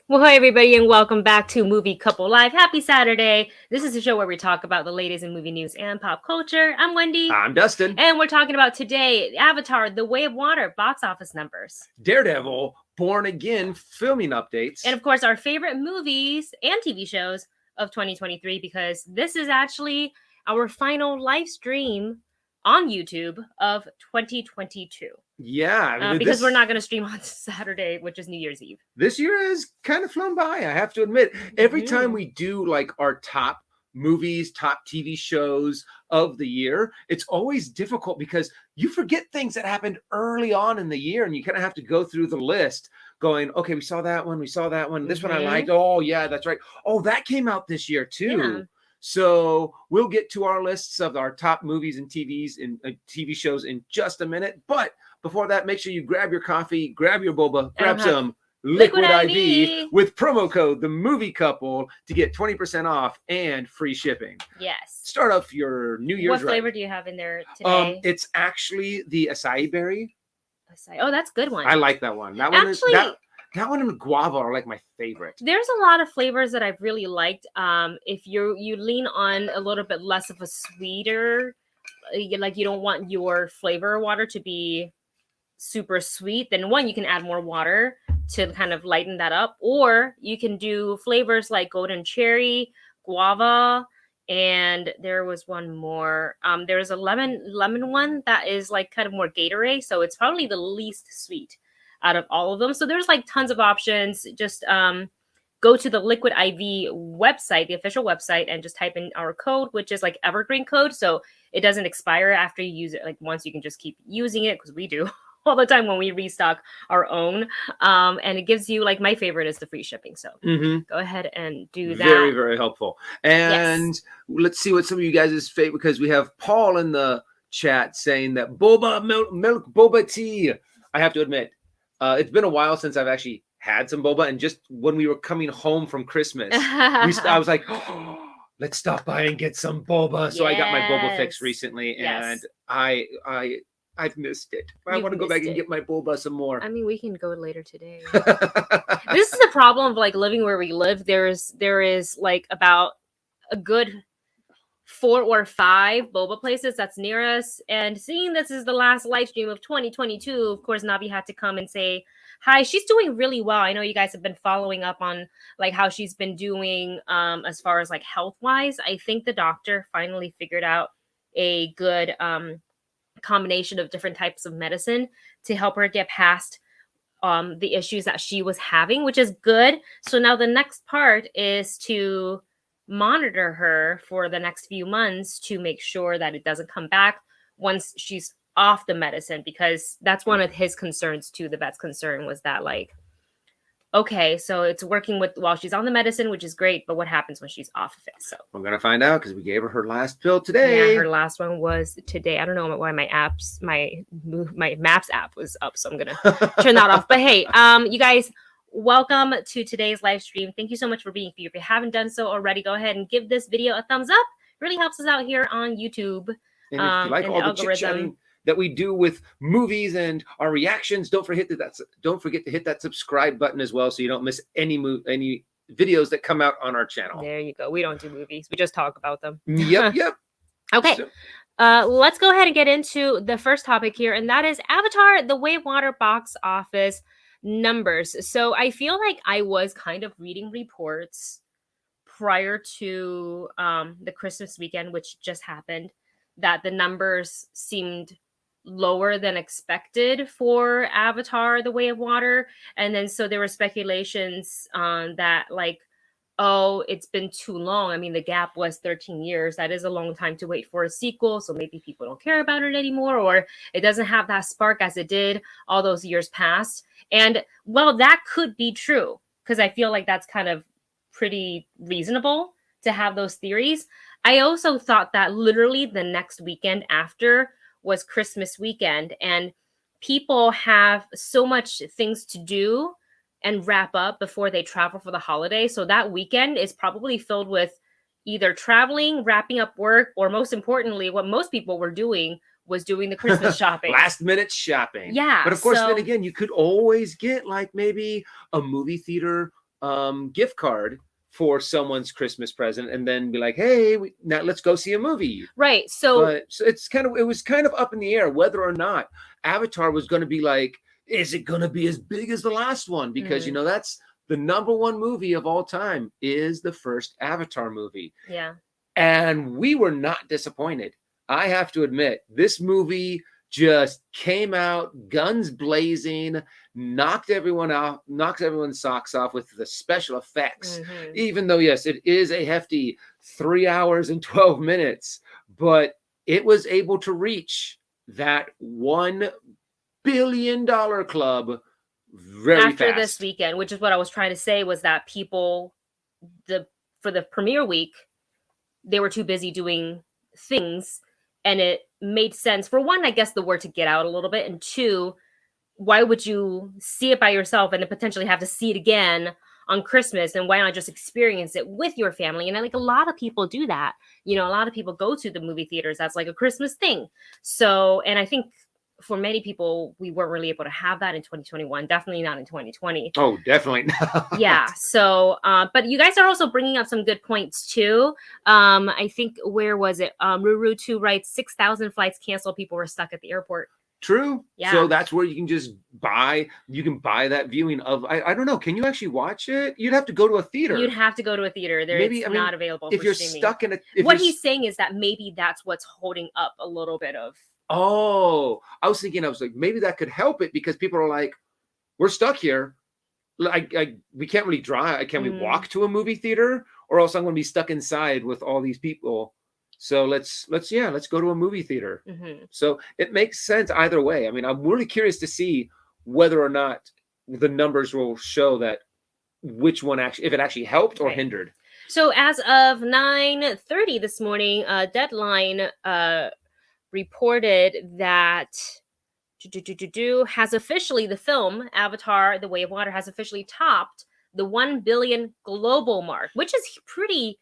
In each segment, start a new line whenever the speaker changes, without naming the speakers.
Well, hi everybody, and welcome back to Movie Couple Live. Happy Saturday! This is a show where we talk about the latest in movie news and pop culture. I'm Wendy.
I'm Dustin.
And we're talking about today Avatar: The Way of Water box office numbers.
Daredevil, Born Again filming updates.
And of course, our favorite movies and TV shows of 2023, because this is actually our final live stream on YouTube of 2022.
Yeah.
Because we're not going to stream on Saturday, which is New Year's Eve.
This year has kind of flown by, I have to admit. Every time we do like our top movies, top TV shows of the year, it's always difficult because you forget things that happened early on in the year and you kind of have to go through the list going, okay, we saw that one, this one I liked. Oh, yeah, that's right. Oh, that came out this year too.
Yeah.
So we'll get to our lists of our top movies and TVs and TV shows in just a minute. But before that, make sure you grab your coffee, grab your boba, grab some Liquid IV with promo code The Movie Couple to get 20% off and free shipping.
Yes.
Start off your New Year's.
What flavor do you have in there today?
It's actually the acai berry.
Oh, that's a good one.
I like that one. That one
actually,
that one and guava are like my favorite.
There's a lot of flavors that I've really liked. If you lean on a little bit less of a sweeter, like you don't want your flavor water to be super sweet, then one, you can add more water to kind of lighten that up, or you can do flavors like golden cherry, guava, and there was one more. There's a lemon one that is like kind of more Gatorade, so it's probably the least sweet out of all of them. So there's like tons of options. Just go to the Liquid IV website, the official website, and just type in our code, which is like evergreen code, so it doesn't expire after you use it. Like once, you can just keep using it, because we do all the time when we restock our own. And it gives you, like, my favorite is the free shipping. So go ahead and do that.
Very, very helpful. And let's see what some of you guys' favorite, because we have Paul in the chat saying that boba milk boba tea. I have to admit, it's been a while since I've actually had some boba, and just when we were coming home from Christmas, I was like, oh, let's stop by and get some boba. So I got my boba fix recently, and I've missed it. I want to go back and get my boba some more.
I mean, we can go later today. This is the problem of like living where we live. There is like about a good 4 or 5 boba places that's near us. And seeing this is the last live stream of 2022, of course, Navi had to come and say hi. She's doing really well. I know you guys have been following up on like how she's been doing as far as like health wise. I think the doctor finally figured out a good combination of different types of medicine to help her get past the issues that she was having, which is good. So now the next part is to monitor her for the next few months to make sure that it doesn't come back once she's off the medicine, because that's one of his concerns too. The vet's concern was that, like, okay, so it's working with while she's on the medicine, which is great, but what happens when she's off of it? So
we're gonna find out, because we gave her last pill today.
Yeah, her last one was today. I don't know why my Maps app was up, so I'm gonna turn that off. But hey, you guys, welcome to today's live stream. Thank you so much for being here. If you haven't done so already, go ahead and give this video a thumbs up. Really helps us out here on YouTube.
And if you like all the chit-chatting that we do with movies and our reactions, don't forget to hit that subscribe button as well, so you don't miss any videos that come out on our channel.
There you go. We don't do movies. We just talk about them.
Yep.
Okay. So, let's go ahead and get into the first topic here, and that is Avatar: The Way of Water box office numbers. So I feel like I was kind of reading reports prior to the Christmas weekend, which just happened, that the numbers seemed lower than expected for Avatar: The Way of Water. And then so there were speculations that, like, oh, it's been too long. I mean, the gap was 13 years. That is a long time to wait for a sequel. So maybe people don't care about it anymore, or it doesn't have that spark as it did all those years past. And well, that could be true, because I feel like that's kind of pretty reasonable to have those theories. I also thought that literally the next weekend after was Christmas weekend, and people have so much things to do and wrap up before they travel for the holiday. So that weekend is probably filled with either traveling, wrapping up work, or most importantly, what most people were doing was doing the Christmas shopping.
Last minute shopping.
Yeah.
But of course, then again, you could always get like maybe a movie theater gift card for someone's Christmas present, and then be like, hey, now let's go see a movie.
Right. So
it was kind of up in the air whether or not Avatar was going to be like, is it going to be as big as the last one? Because that's the #1 movie of all time is the first Avatar movie.
Yeah.
And we were not disappointed. I have to admit, this movie just came out guns blazing, knocked everyone's socks off with the special effects. Even though, yes, it is a hefty 3 hours and 12 minutes, but it was able to reach that $1 billion club very
after
fast.
This weekend, which is what I was trying to say, was that people, for the premiere week, they were too busy doing things, and it made sense. For one, I guess the word to get out a little bit, and two, why would you see it by yourself and then potentially have to see it again on Christmas? And why not just experience it with your family? And like a lot of people do that. A lot of people go to the movie theaters. That's like a Christmas thing. So, and I think for many people, we weren't really able to have that in 2021. Definitely not in 2020.
Oh, definitely not.
Yeah. So, but you guys are also bringing up some good points too. I think, where was it? Ruru2 writes 6,000 flights canceled. People were stuck at the airport.
True.
Yeah.
So that's where you can just buy that viewing of, I don't know. Can you actually watch it? You'd have to go to a theater.
You'd have to go to a theater. It's not available.
If you're
streaming.
Stuck in
what he's saying is that maybe that's what's holding up a little bit of.
Oh, I was like, maybe that could help it, because people are like, we're stuck here. We can't really drive. Can we walk to a movie theater, or else I'm going to be stuck inside with all these people? So let's go to a movie theater. So it makes sense either way. I mean, I'm really curious to see whether or not the numbers will show that which one if it actually helped or hindered.
So as of 9:30 this morning, Deadline reported that the film Avatar: The Way of Water has officially topped the 1 billion global mark, which is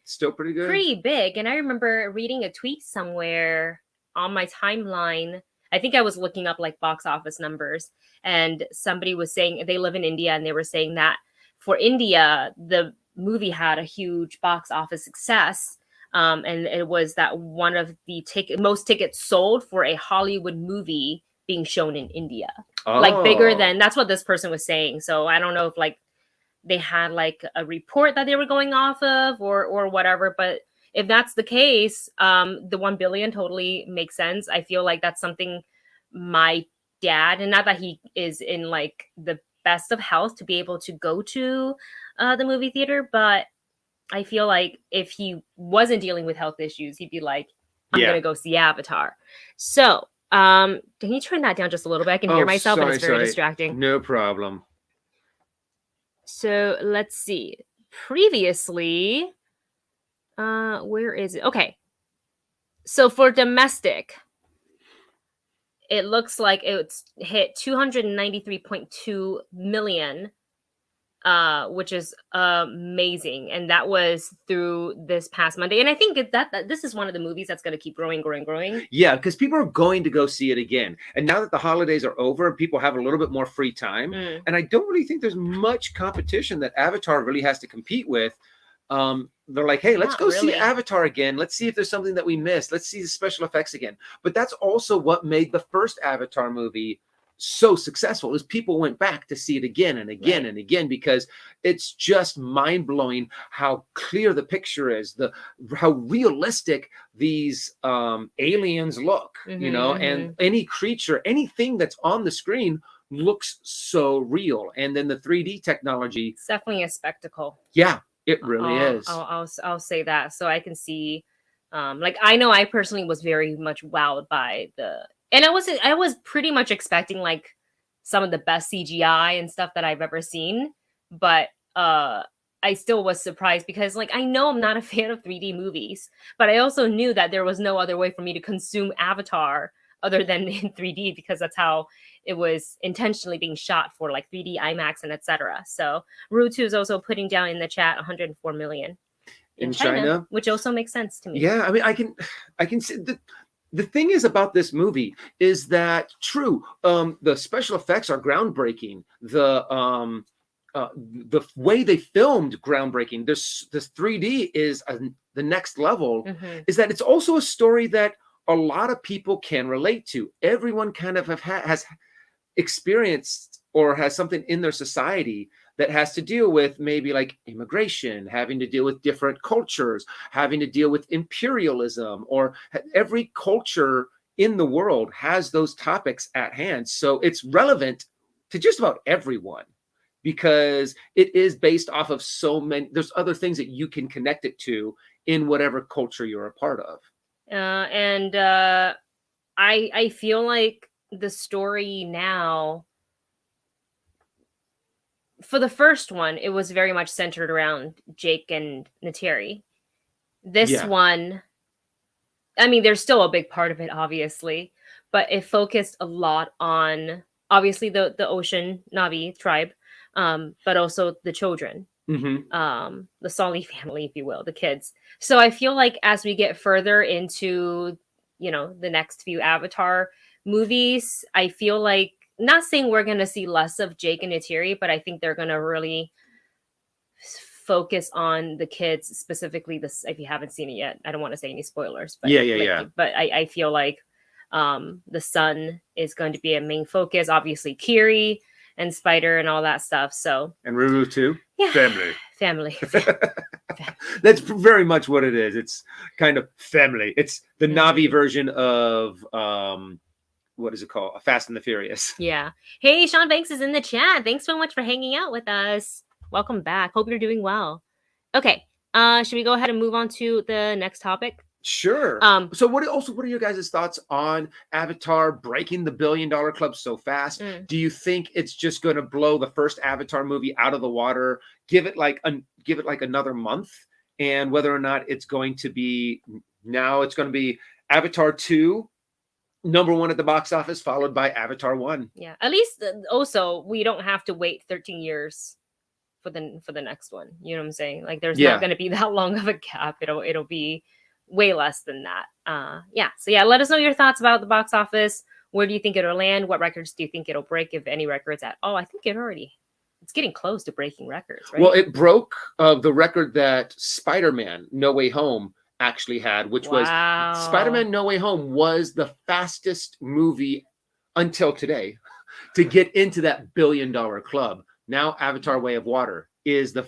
still pretty good,
pretty big. And I remember reading a tweet somewhere on my timeline. I think I was looking up like box office numbers, and somebody was saying they live in India, and they were saying that for India, the movie had a huge box office success. And it was that one of the most tickets sold for a Hollywood movie being shown in India, like bigger than, that's what this person was saying. So I don't know if like they had like a report that they were going off of or whatever, but if that's the case, the 1 billion totally makes sense. I feel like that's something my dad, and not that he is in like the best of health to be able to go to the movie theater, but I feel like if he wasn't dealing with health issues, he'd be like, I'm going to go see Avatar. So, can you turn that down just a little bit? I can hear myself, and it's very distracting.
No problem.
So let's see. Previously, where is it? Okay. So for domestic, it looks like it's hit 293.2 million. Which is amazing, and that was through this past Monday. And I think that this is one of the movies that's going to keep growing.
Yeah, because people are going to go see it again. And now that the holidays are over, people have a little bit more free time. And I don't really think there's much competition that Avatar really has to compete with. They're like, hey, let's go see Avatar again. Let's see if there's something that we missed. Let's see the special effects again. But that's also what made the first Avatar movie so successful, is people went back to see it again and again and again, because it's just mind-blowing how clear the picture is, how realistic these aliens look, and any creature, anything that's on the screen looks so real. And then the 3D technology,
it's definitely a spectacle.
Yeah, it really is.
I'll say that. So I can see, like, I know I personally was very much wowed by and I was pretty much expecting like some of the best CGI and stuff that I've ever seen, but I still was surprised, because like I know I'm not a fan of 3D movies, but I also knew that there was no other way for me to consume Avatar other than in 3D, because that's how it was intentionally being shot, for like 3D IMAX and etc. So Ru2 is also putting down in the chat 104 million in China, which also makes sense to me.
Yeah, I mean, I can see the thing is about this movie is that, true, the special effects are groundbreaking. The the way they filmed groundbreaking. This 3D is the next level. Is that it's also a story that a lot of people can relate to. Everyone kind of has experienced or has something in their society that has to deal with maybe like immigration, having to deal with different cultures, having to deal with imperialism, or every culture in the world has those topics at hand. So it's relevant to just about everyone, because it is based off of so many, there's other things that you can connect it to in whatever culture you're a part of.
I feel like the story now, for the first one, it was very much centered around Jake and Neytiri. This one, I mean, there's still a big part of it, obviously, but it focused a lot on, obviously, the Ocean Na'vi tribe, but also the children, the Sully family, if you will, the kids. So I feel like as we get further into, the next few Avatar movies, I feel like, not saying we're going to see less of Jake and Neytiri, but I think they're going to really focus on the kids, specifically this. If you haven't seen it yet, I don't want to say any spoilers, but but I feel like the son is going to be a main focus, obviously Kiri and Spider and all that stuff. So,
and Ruru too.
Yeah, family.
That's very much what it is. It's kind of family. It's the Na'vi version of what is it called? Fast and the Furious.
Yeah. Hey, Sean Banks is in the chat. Thanks so much for hanging out with us. Welcome back. Hope you're doing well. Okay. Should we go ahead and move on to the next topic?
Sure. So what are your guys' thoughts on Avatar breaking the $1 billion club so fast? Do you think it's just going to blow the first Avatar movie out of the water? Give it like another month, and whether or not it's going to be Avatar 2, #1 at the box office, followed by Avatar 1.
Yeah. At least also we don't have to wait 13 years for the next one. You know what I'm saying? Like there's not going to be that long of a gap. It'll be way less than that. So let us know your thoughts about the box office. Where do you think it'll land? What records do you think it'll break, if any records at all? I think it's getting close to breaking records, right?
Well, it broke the record that Spider-Man No Way Home actually had, which was Spider-Man No Way Home was the fastest movie until today to get into that $1 billion club. Now Avatar Way of Water is the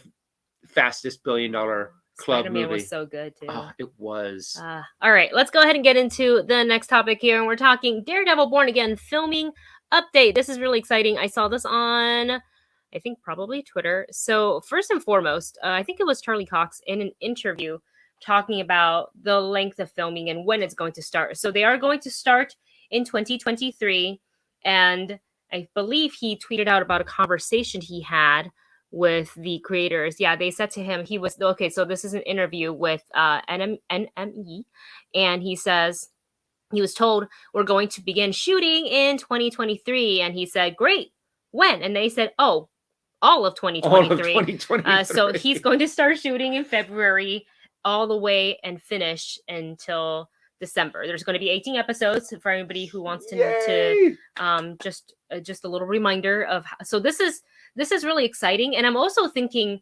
fastest $1 billion club
Spider-Man
movie.
Was so good too.
Oh, it was.
All right, let's go ahead and get into the next topic here, and we're talking Daredevil Born Again filming update. This is really exciting. I saw this on, I think, probably Twitter. So first and foremost, I think it was Charlie Cox in an interview talking about the length of filming and when it's going to start. So they are going to start in 2023, and I believe he tweeted out about a conversation he had with the creators. Yeah, they said to him, so this is an interview with NME, and he says he was told we're going to begin shooting in 2023, and he said, great, when? And they said, all of 2023. So he's going to start shooting in February all the way and finish until December. There's going to be 18 episodes for anybody who wants to just a little reminder of so this is really exciting. And I'm also thinking,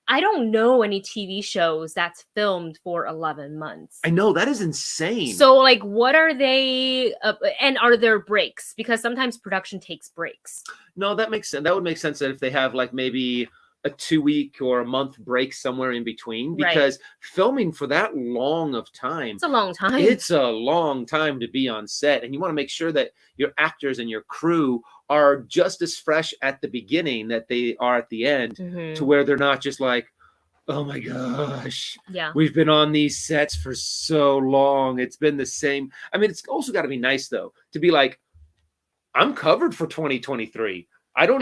I don't know any TV shows that's filmed for 11 months.
I know, that is insane.
So like, what are they and are there breaks? Because sometimes production takes breaks.
No, that makes sense. That would make sense that if they have like maybe a 2-week or a month break somewhere in between, because filming for that long of time,
it's a long time.
It's a long time to be on set, and you want to make sure that your actors and your crew are just as fresh at the beginning that they are at the end, to where they're not just like, oh my gosh, we've been on these sets for so long, it's been the same. I mean, it's also got to be nice though to be like, I'm covered for 2023. I don't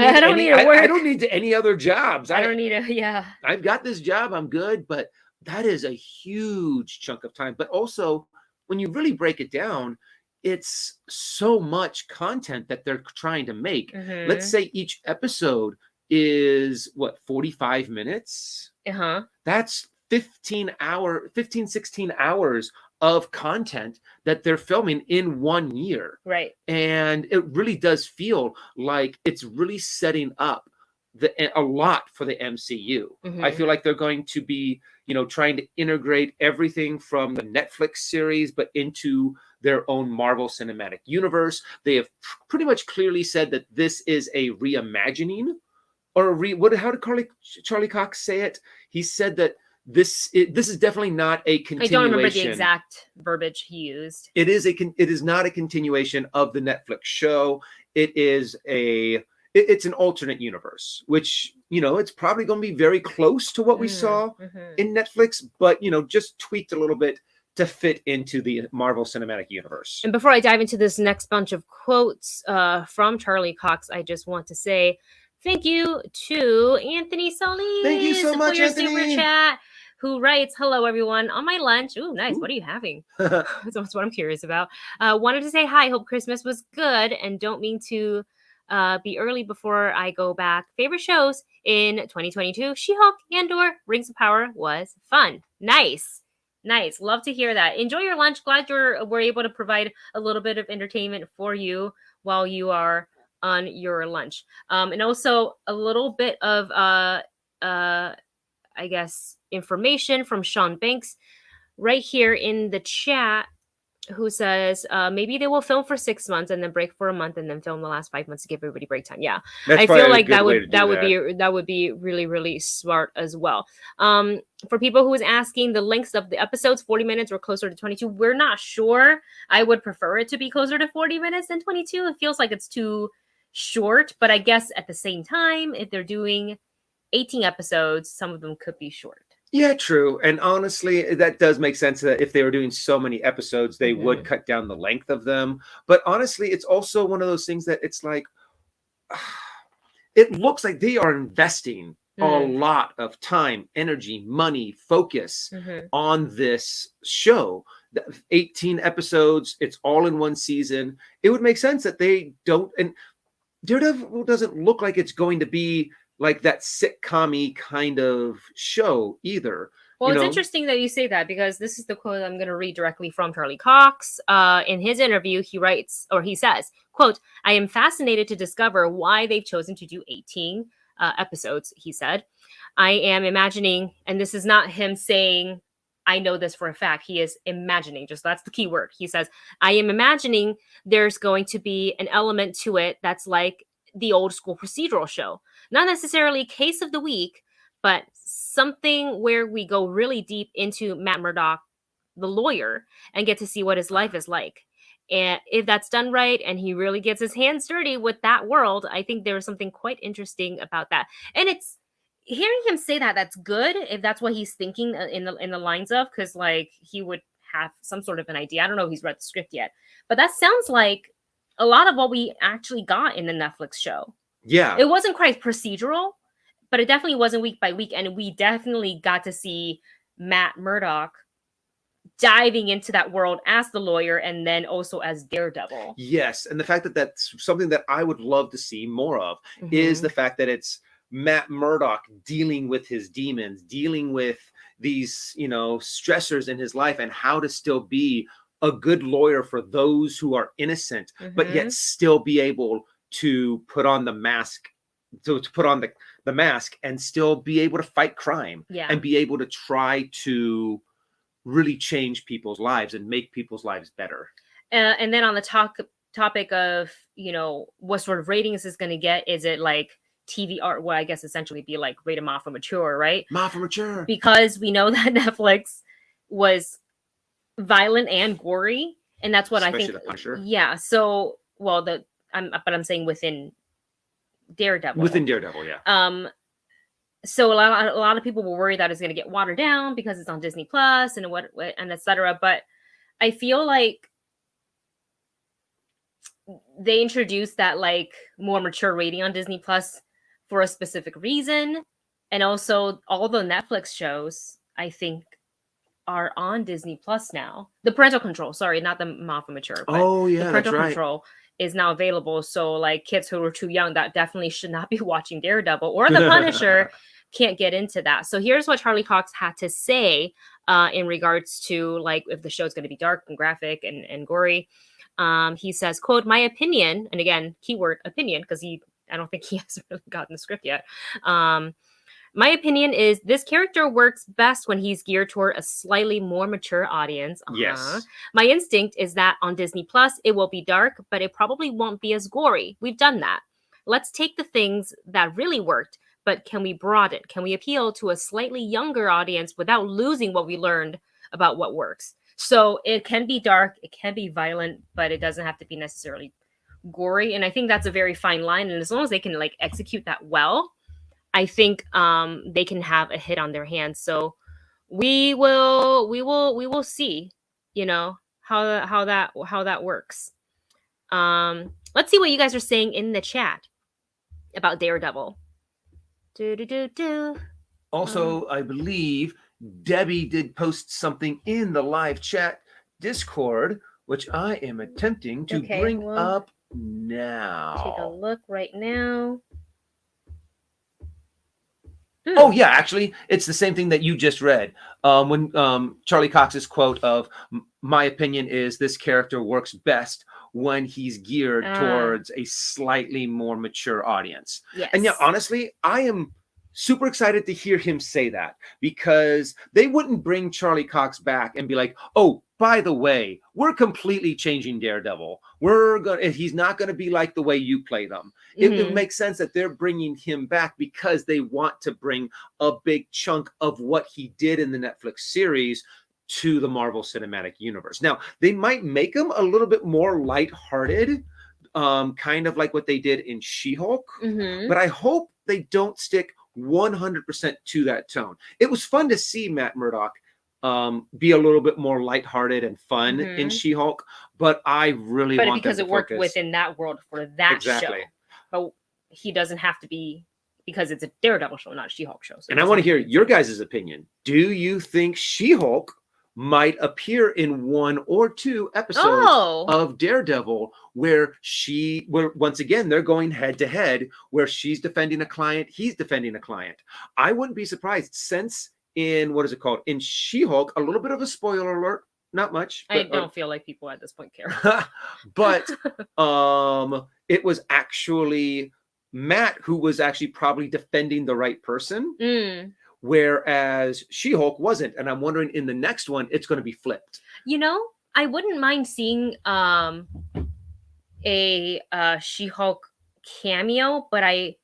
need any other jobs. I've got this job. I'm good. But that is a huge chunk of time. But also, when you really break it down, it's so much content that they're trying to make. Let's say each episode is 45 minutes. That's 16 hours of content that they're filming in 1 year.
Right.
And it really does feel like it's really setting up a lot for the MCU. I feel like they're going to be, trying to integrate everything from the Netflix series, but into their own Marvel Cinematic Universe. They have pretty much clearly said that this is a reimagining, or how did Charlie Cox say it? He said that this is definitely not a continuation.
I don't remember the exact verbiage he used.
It is not a continuation of the Netflix show. It is it's an alternate universe, which, it's probably going to be very close to what we saw in Netflix, but, just tweaked a little bit to fit into the Marvel Cinematic Universe.
And before I dive into this next bunch of quotes from Charlie Cox, I just want to say thank you to Anthony Solis.
Thank you so much,
for your
Anthony.
Super chat, who writes, "Hello, everyone. On my lunch." Ooh, nice. What are you having? That's what I'm curious about. Wanted to say hi. Hope Christmas was good, and don't mean to be early before I go back. Favorite shows in 2022: She-Hulk, Andor, Rings of Power was fun. Nice. Love to hear that. Enjoy your lunch. Glad we're able to provide a little bit of entertainment for you while you are on your lunch. And also a little bit of I guess information from Sean Banks right here in the chat, who says maybe they will film for 6 months and then break for a month and then film the last 5 months to give everybody break time. Yeah, I feel like that would be really, really smart as well. For people who was asking the lengths of the episodes, 40 minutes or closer to 22. We're not sure. I would prefer it to be closer to 40 minutes than 22. It feels like it's too short, but I guess at the same time, if they're doing 18 episodes, some of them could be short.
Yeah, true. And honestly, that does make sense that if they were doing so many episodes, they would cut down the length of them. But honestly, it's also one of those things that it's like, it looks like they are investing a lot of time, energy, money, focus on this show. 18 episodes, it's all in one season. It would make sense that they don't, and Daredevil doesn't look like it's going to be like that sitcom-y kind of show either.
Well, it's interesting that you say that, because this is the quote I'm going to read directly from Charlie Cox. In his interview, he says, quote, "I am fascinated to discover why they've chosen to do 18 episodes," he said. "I am imagining," and this is not him saying, I know this for a fact. He is imagining, just that's the key word. He says, "I am imagining there's going to be an element to it that's like the old school procedural show. Not necessarily case of the week, but something where we go really deep into Matt Murdock, the lawyer, and get to see what his life is like. And if that's done right and he really gets his hands dirty with that world, I think there is something quite interesting about that." And it's hearing him say that, that's good if that's what he's thinking in the lines of, because like he would have some sort of an idea. I don't know if he's read the script yet, but that sounds like a lot of what we actually got in the Netflix show.
Yeah.
It wasn't quite procedural, but it definitely wasn't week by week. And we definitely got to see Matt Murdock diving into that world as the lawyer and then also as Daredevil.
Yes. And the fact that that's something that I would love to see more of is the fact that it's Matt Murdock dealing with his demons, dealing with these, stressors in his life, and how to still be a good lawyer for those who are innocent, but yet still be able to put on the mask, to put on the mask and still be able to fight crime and be able to try to really change people's lives and make people's lives better.
And then on the topic of, what sort of ratings is going to get, is it like TV art? Well, I guess essentially be like rated Ma for mature, right? Ma
for mature.
Because we know that Netflix was violent and gory, and that's what
Especially
I think.
The Punisher.
Yeah. So, I'm saying within Daredevil.
Within Daredevil, yeah.
So a lot of people were worried that it's going to get watered down because it's on Disney Plus and etc. But I feel like they introduced that like more mature rating on Disney Plus for a specific reason, and also all the Netflix shows I think are on Disney Plus now. The parental control, sorry, not the Ma for mature. But the parental control is now available. So like kids who are too young that definitely should not be watching Daredevil or The Punisher can't get into that. So here's what Charlie Cox had to say in regards to like if the show's going to be dark and graphic and gory. He says, quote, "My opinion," and again, keyword opinion, because he I don't think he has really gotten the script yet. My opinion is this character works best when he's geared toward a slightly more mature audience.
Yes.
My instinct is that on Disney Plus, it will be dark, but it probably won't be as gory. We've done that. Let's take the things that really worked, but can we broaden? Can we appeal to a slightly younger audience without losing what we learned about what works? So it can be dark, it can be violent, but it doesn't have to be necessarily gory. And I think that's a very fine line. And as long as they can like execute that well, I think they can have a hit on their hands. So we will see, you know, how that works. Let's see what you guys are saying in the chat about Daredevil.
Also, I believe Debbie did post something in the live chat Discord, which I am attempting to bring up now.
Take a look right now.
Oh yeah, actually, it's the same thing that you just read. When Charlie Cox's quote of "My opinion is this character works best when he's geared towards a slightly more mature audience."
Yes.
And yeah, honestly, I am super excited to hear him say that, because they wouldn't bring Charlie Cox back and be like, "Oh, by the way, we're completely changing Daredevil. He's not gonna be like the way you play them."
Mm-hmm.
It makes sense that they're bringing him back because they want to bring a big chunk of what he did in the Netflix series to the Marvel Cinematic Universe. Now, they might make him a little bit more lighthearted, kind of like what they did in She-Hulk, but I hope they don't stick 100% to that tone. It was fun to see Matt Murdock be a little bit more lighthearted and fun in She-Hulk, but I really want
because
them to
it worked
focus
within that world for that show. But he doesn't have to be, because it's a Daredevil show, not a She-Hulk show. So
and I want to hear your guys' opinion. Do you think She-Hulk might appear in 1 or 2 episodes of Daredevil where once again they're going head to head, where she's defending a client, he's defending a client? I wouldn't be surprised, since in what is it called, in She-Hulk, a little bit of a spoiler alert, not much,
but, I don't feel like people at this point care.
But it was actually Matt who was actually probably defending the right person, whereas She-Hulk wasn't. And I'm wondering in the next one it's going to be flipped.
You know, I wouldn't mind seeing a She-Hulk cameo, but I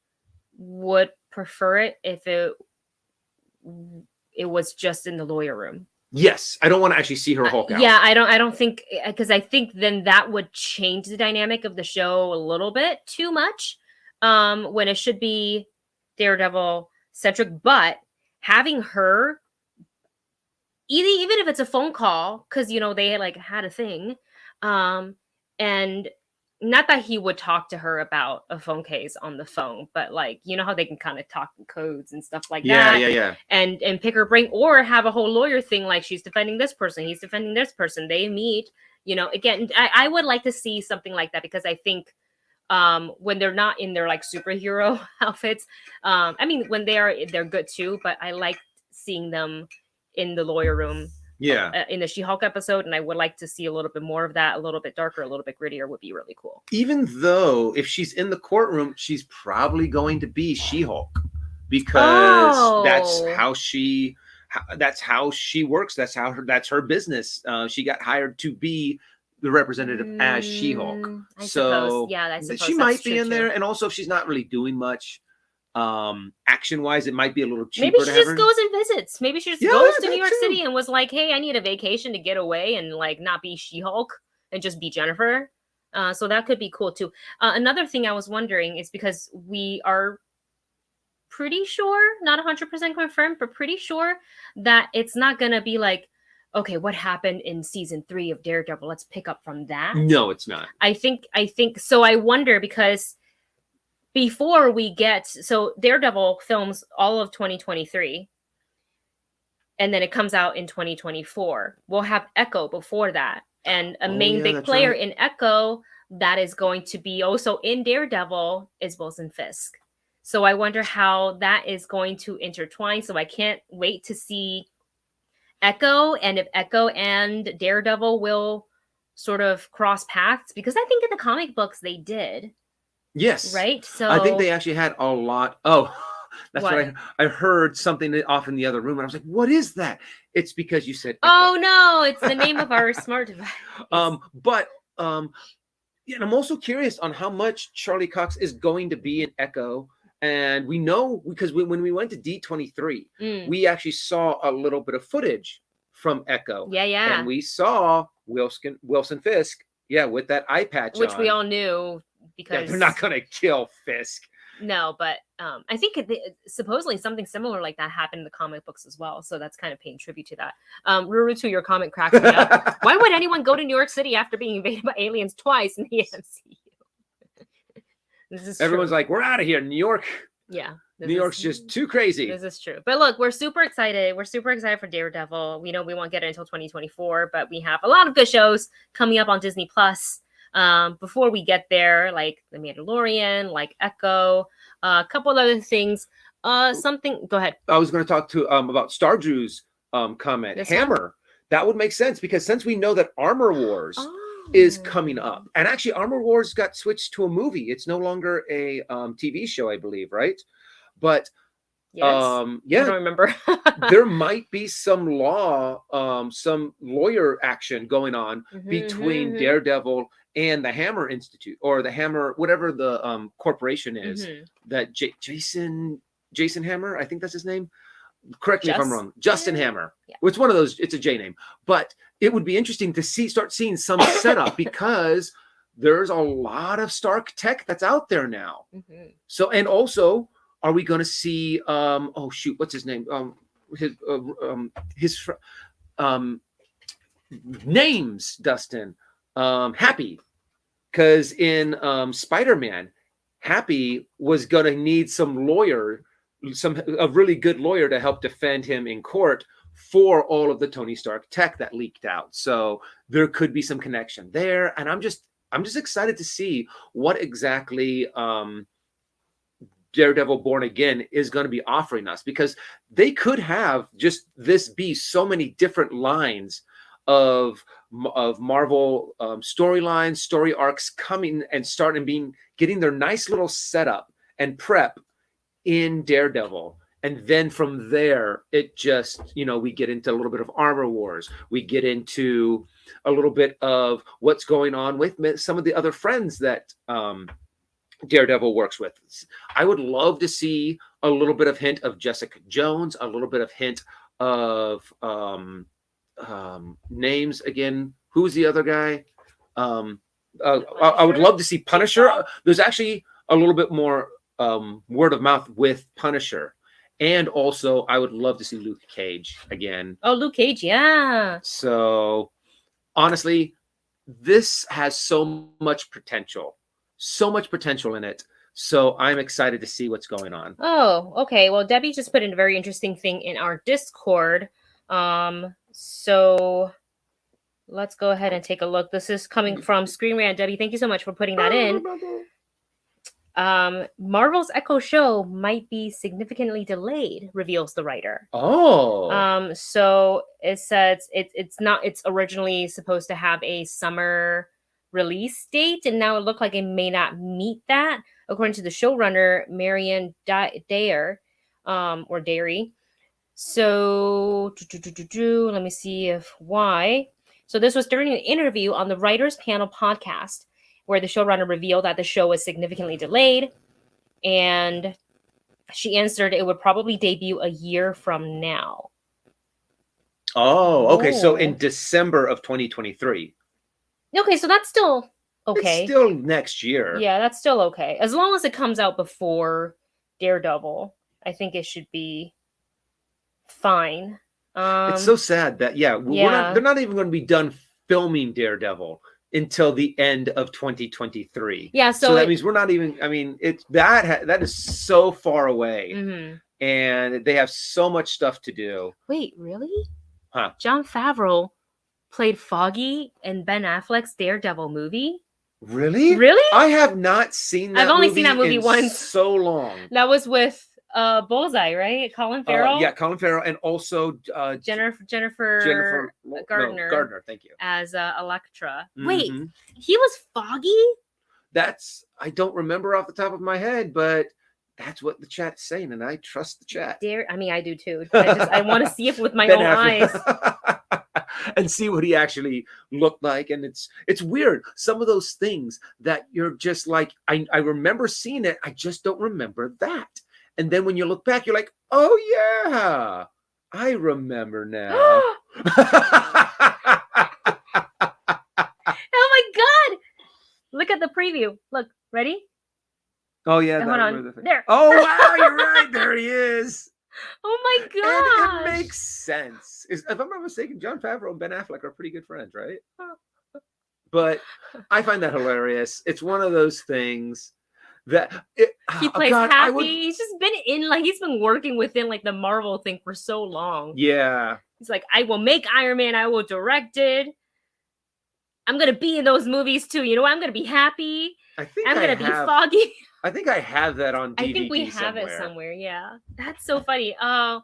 would prefer it if it was just in the lawyer room.
Yes, I don't want to actually see her Hulk out.
Yeah, I don't think, because I think then that would change the dynamic of the show a little bit too much, when it should be Daredevil centric. But having her, even if it's a phone call, because you know they like had a thing, and not that he would talk to her about a phone case on the phone, but like, you know how they can kind of talk in codes and stuff like that.
Yeah.
And pick her brain, or have a whole lawyer thing, like she's defending this person, he's defending this person, they meet, you know, again, I would like to see something like that, because I think when they're not in their like superhero outfits, I mean, when they're good too, but I like seeing them in the lawyer room. In the She-Hulk episode, and I would like to see a little bit more of that, a little bit darker, a little bit grittier would be really cool.
Even though if she's in the courtroom, she's probably going to be She-Hulk, because that's how she works. That's her business. She got hired to be the representative as She-Hulk.
I suppose
she might be in there. And also, if she's not really doing much action wise, it might be a little cheaper.
Maybe she just goes and visits. Maybe she just goes to New York City and was like, "Hey, I need a vacation to get away and like not be She-Hulk and just be Jennifer." So that could be cool too. Another thing I was wondering is, because we are pretty sure, not 100% confirmed, but pretty sure that it's not gonna be like, okay, what happened in season 3 of Daredevil? Let's pick up from that.
No, it's not.
I think so. I wonder, because before we get, so Daredevil films all of 2023, and then it comes out in 2024. We'll have Echo before that, and a main big player in Echo that is going to be also in Daredevil is Wilson Fisk. So I wonder how that is going to intertwine. So I can't wait to see Echo, and if Echo and Daredevil will sort of cross paths, because I think in the comic books they did.
Yes.
Right. So
I think they actually had a lot. Oh, that's
what?
what I heard something off in the other room, and I was like, "What is that?" It's because you said. Echo.
Oh no! It's the name of our smart device.
But yeah, and I'm also curious on how much Charlie Cox is going to be in Echo. And we know because when we went to D23, we actually saw a little bit of footage from Echo.
Yeah.
And we saw Wilson Fisk, with that eye patch
which
on.
we all knew because
they're not going to kill Fisk.
No, but I think supposedly something similar like that happened in the comic books as well. So that's kind of paying tribute to that. Rurutu, your comment cracks me up. Why would anyone go to New York City after being invaded by aliens twice in the MCU?
Everyone's like, we're out of here, New York.
Yeah.
New York's just too crazy.
This is true. But look, we're super excited. We're super excited for Daredevil. We know we won't get it until 2024, but we have a lot of good shows coming up on Disney Plus. Before we get there, like The Mandalorian, like Echo, a couple of other things. Go ahead.
I was going to talk to about Stardrew's comment.
This
Hammer.
one?
That would make sense because since we know that Armor Wars is coming up, and actually Armor Wars got switched to a movie. It's no longer a TV show, I believe, right? But
yes. I don't remember.
There might be some lawyer action going on between Daredevil and the Hammer Institute, or the Hammer, whatever the corporation is that Jason Hammer, I think that's his name. Correct me if I'm wrong. Justin Hammer. Yeah. It's one of those. It's a J name, but it would be interesting to start seeing some setup because there's a lot of Stark tech that's out there now. So, and also, are we going to see? What's his name? His names, Dustin. Happy, because in Spider-Man, Happy was going to need some lawyer. A really good lawyer to help defend him in court for all of the Tony Stark tech that leaked out. So there could be some connection there, and I'm just excited to see what exactly Daredevil Born Again is going to be offering us, because they could have just this be so many different lines of Marvel storylines, story arcs coming and getting their nice little setup and prep in Daredevil. And then from there, it just, we get into a little bit of Armor Wars. We get into a little bit of what's going on with some of the other friends that Daredevil works with. I would love to see a little bit of hint of Jessica Jones, a little bit of hint of names again. Who's the other guy? I would love to see Punisher. There's actually a little bit more word of mouth with Punisher, and also I would love to see Luke Cage again.
Oh, Luke Cage, yeah.
So honestly, this has so much potential in it. So I'm excited to see what's going on.
Oh, okay. Well, Debbie just put in a very interesting thing in our Discord. So let's go ahead and take a look. This is coming from Screen Rant. Debbie, thank you so much for putting that in. Marvel's Echo show might be significantly delayed, reveals the writer.
Oh.
So it says it's originally supposed to have a summer release date, and now it looked like it may not meet that, according to the showrunner Marianne Dare, or Dairy. So let me see why. So this was during an interview on the Writers Panel podcast, where the showrunner revealed that the show was significantly delayed, and she answered it would probably debut a year from now.
Oh, okay. So in December of 2023.
Okay, so that's still okay.
It's still next year.
Yeah, that's still okay. As long as it comes out before Daredevil, I think it should be fine.
It's so sad that they're not even going to be done filming Daredevil until the end of 2023.
Yeah,
so that means we're not even. I mean, that is so far away, and they have so much stuff to do.
Wait, really?
Huh?
Jon Favreau played Foggy in Ben Affleck's Daredevil movie.
Really?
Really?
I have not seen that.
I've only seen that movie once.
So long.
That was with Bullseye, right? Colin Farrell.
Yeah, Colin Farrell, and also
Jennifer Gardner.
Gardner, thank you.
As Elektra. Wait, he was Foggy?
I don't remember off the top of my head, but that's what the chat's saying, and I trust the chat.
I do too. I want to see it with my own eyes.
And see what he actually looked like. And it's weird. Some of those things that you're just like, I remember seeing it, I just don't remember that. And then when you look back, you're like, oh yeah, I remember now.
Oh my God. Look at the preview. Look, ready?
Oh yeah,
hold on. There.
Oh wow, you're right. There he is.
Oh my God!
And it makes sense. If I'm not mistaken, Jon Favreau and Ben Affleck are pretty good friends, right? But I find that hilarious. It's one of those things that
he plays Happy. He's just been he's been working within like the Marvel thing for so long.
Yeah.
He's like, I will make Iron Man. I will direct it. I'm gonna be in those movies too. You know, I'm gonna be Happy. I'm gonna be Foggy.
I think I have that on DVD.
I think we have it somewhere. Yeah, that's so funny. Oh,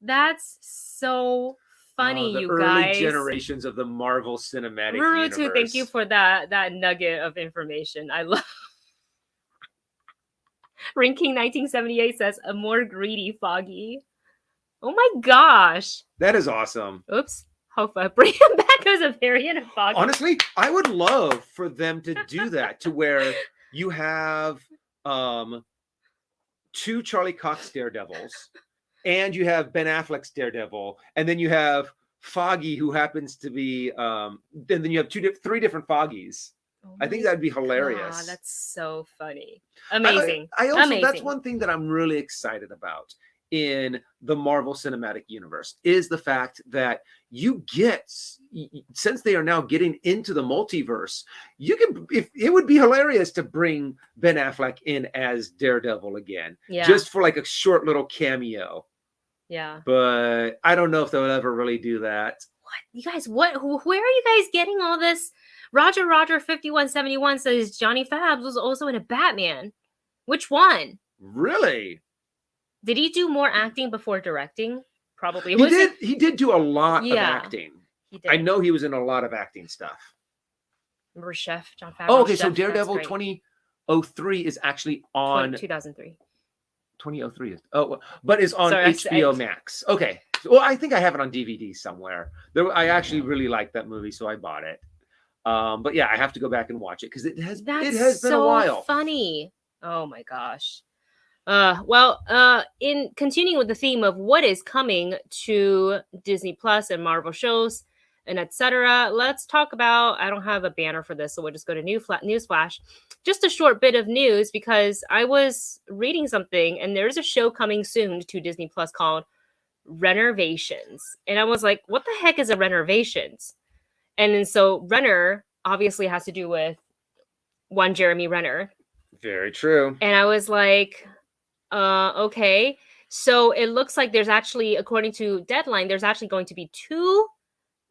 that's so funny, you guys.
Early generations of the Marvel Cinematic
Universe.
Universe.
Thank you for that nugget of information. I love. Rinking 1978 says a more greedy Foggy. Oh my gosh,
that is awesome.
Oops. Bring him back as a variant of Foggy.
Honestly, I would love for them to do that, to where you have 2 Charlie Cox Daredevils, and you have Ben Affleck's Daredevil, and then you have Foggy, who happens to be and then you have 3 different Foggies. Oh, I think that'd be hilarious.
God, that's so funny. Amazing.
I also that's one thing that I'm really excited about in the Marvel Cinematic Universe is the fact that you get, since they are now getting into the multiverse, you can, if it would be hilarious to bring Ben Affleck in as Daredevil again, just for like a short little cameo.
Yeah.
But I don't know if they'll ever really do that.
What? You guys, where are you guys getting all this? Roger 5171 says Johnny Fabs was also in a Batman. Which one?
Really?
Did he do more acting before directing? Probably.
He did do a lot of acting.
He did.
I know he was in a lot of acting stuff.
Remember Chef Jon Favreau?
Oh, okay. So Daredevil 2003 is actually on
2003.
2003 is but is on HBO Max. Okay. Well, I think I have it on DVD somewhere. I actually really liked that movie, so I bought it. But yeah, I have to go back and watch it because it has been a while.
Funny. Oh my gosh. In continuing with the theme of what is coming to Disney Plus and Marvel shows and etc., let's talk about, I don't have a banner for this, so we'll just go to Newsflash. Just a short bit of news, because I was reading something and there's a show coming soon to Disney Plus called Renovations. And I was like, what the heck is a Renovations? And then so Renner obviously has to do with one Jeremy Renner.
Very true.
And I was like, okay. So it looks like there's actually, according to Deadline, there's actually going to be 2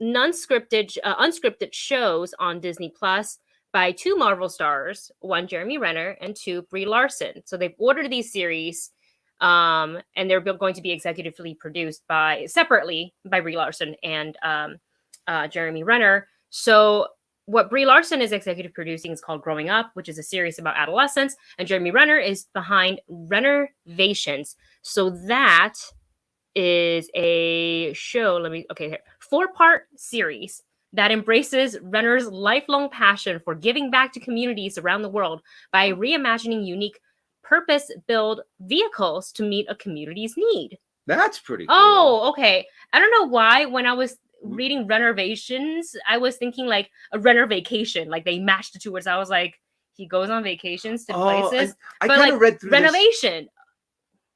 unscripted shows on Disney Plus by 2 Marvel stars, 1 Jeremy Renner and 2 Brie Larson. So they've ordered these series, and they're going to be executively produced separately by Brie Larson and Jeremy Renner. So what Brie Larson is executive producing is called Growing Up, which is a series about adolescence, and Jeremy Renner is behind Renovations. So that is a show. 4-part series that embraces Renner's lifelong passion for giving back to communities around the world by reimagining unique purpose-built vehicles to meet a community's need.
That's pretty cool.
Oh, okay. I don't know why when I was reading Renovations, I was thinking like a Renner vacation, like they matched the 2 words. I was like, he goes on vacations to places.
I kind of read through
renovation.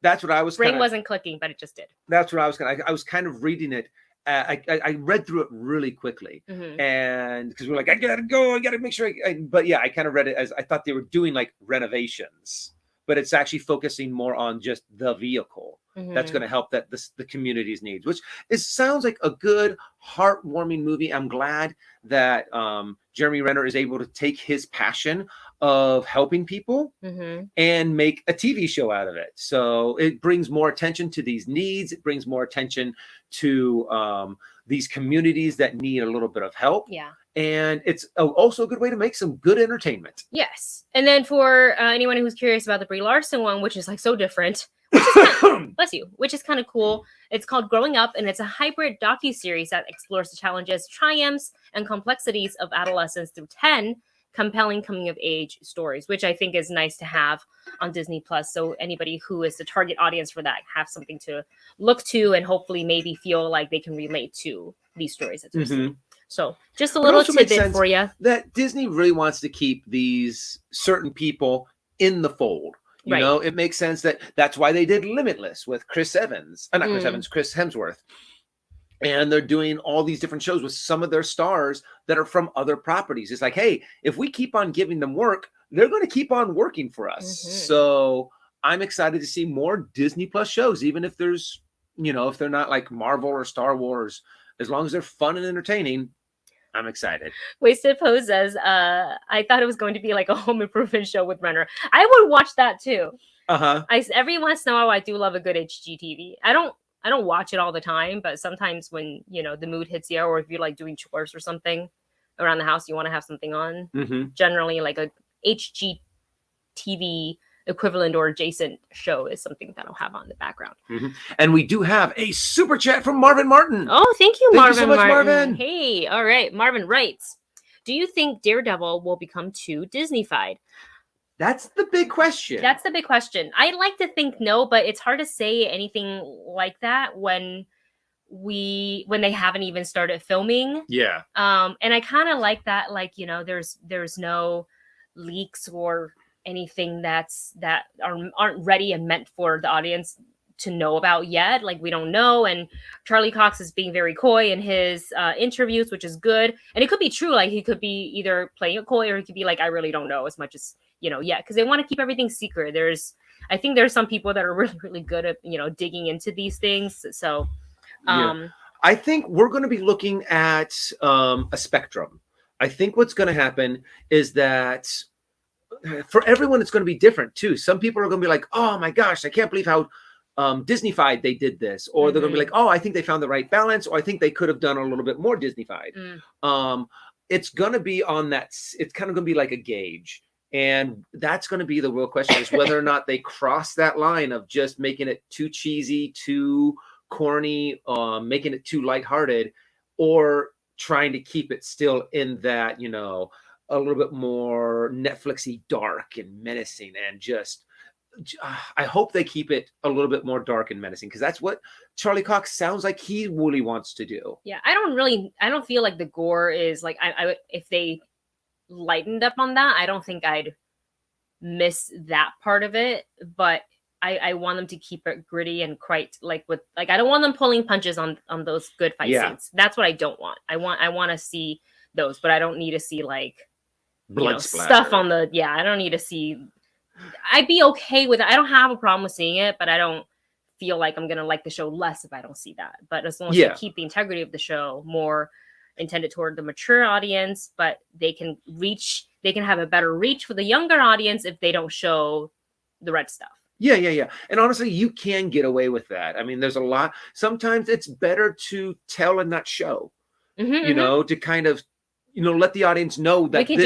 That's what I was.
Brain wasn't clicking, but it just did.
That's what I was. I was kind of reading it. I read through it really quickly, and because we're like, I gotta go, I gotta make sure. But yeah, I kind of read it as I thought they were doing like renovations, but it's actually focusing more on just the vehicle. That's going to help the community's needs, which sounds like a good, heartwarming movie. I'm glad that Jeremy Renner is able to take his passion of helping people and make a TV show out of it. So it brings more attention to these needs. It brings more attention to these communities that need a little bit of help.
Yeah.
And it's also a good way to make some good entertainment.
Yes. And then for anyone who's curious about the Brie Larson one, which is like so different, which is bless you, which is kind of cool. It's called Growing Up, and it's a hybrid docuseries that explores the challenges, triumphs, and complexities of adolescence through 10 compelling coming of age stories, which I think is nice to have on Disney Plus. So anybody who is the target audience for that have something to look to and hopefully maybe feel like they can relate to these stories that they're seeing. So just a little tidbit for you.
That Disney really wants to keep these certain people in the fold. You know, it makes sense that's why they did Limitless with Chris Evans. Not Chris Evans, Chris Hemsworth. And they're doing all these different shows with some of their stars that are from other properties. It's like, hey, if we keep on giving them work, they're going to keep on working for us. So I'm excited to see more Disney Plus shows, even if there's, you know, if they're not like Marvel or Star Wars, as long as they're fun and entertaining. I'm excited.
Wasted Pose says, I thought it was going to be like a home improvement show with Renner. I would watch that too. Every once in a while, I do love a good HGTV. I don't watch it all the time, but sometimes when, you know, the mood hits you, or if you're like doing chores or something around the house, you want to have something on. Generally, like a HGTV equivalent or adjacent show is something that I'll have on the background.
And we do have a super chat from Marvin Martin.
Oh, thank you, Marvin.
Thank you so much, Marvin.
Hey, all right. Marvin writes, do you think Daredevil will become too Disney-fied?
That's the big question.
That's the big question. I'd like to think no, but it's hard to say anything like that when they haven't even started filming.
Yeah.
And I kind of like that, like, you know, there's no leaks or anything that aren't ready and meant for the audience to know about yet. Like, we don't know. And Charlie Cox is being very coy in his interviews, which is good. And it could be true. Like, he could be either playing it coy, or he could be like, I really don't know as much as, you know, yet. Because they want to keep everything secret. I think there's some people that are really, really good at, you know, digging into these things. So
I think we're going to be looking at a spectrum. I think what's going to happen is that for everyone, it's going to be different too. Some people are going to be like, oh my gosh, I can't believe how Disney-fied they did this. Or they're going to be like, oh, I think they found the right balance. Or I think they could have done a little bit more Disney-fied. It's going to be on that. It's kind of going to be like a gauge. And that's going to be the real question, is whether or not they cross that line of just making it too cheesy, too corny, making it too lighthearted, or trying to keep it still in that, you know, a little bit more Netflixy dark and menacing. And just I hope they keep it a little bit more dark and menacing, because that's what Charlie Cox sounds like he really wants to do.
Yeah, I don't feel like the gore is like, I if they lightened up on that, I don't think I'd miss that part of it. But I want them to keep it gritty and quite like I don't want them pulling punches on those good fight scenes. That's what I don't want. I want to see those, but I don't need to see like blood stuff on the. Yeah, I don't need to see. I'd be okay with it. I don't have a problem with seeing it, but I don't feel like I'm gonna like the show less if I don't see that. But as long as they keep the integrity of the show more intended toward the mature audience, but they can have a better reach for the younger audience if they don't show the red stuff.
Yeah. And honestly, you can get away with that. I mean, there's a lot. Sometimes it's better to tell and not show. You know, to kind of, you know, let the audience know that
you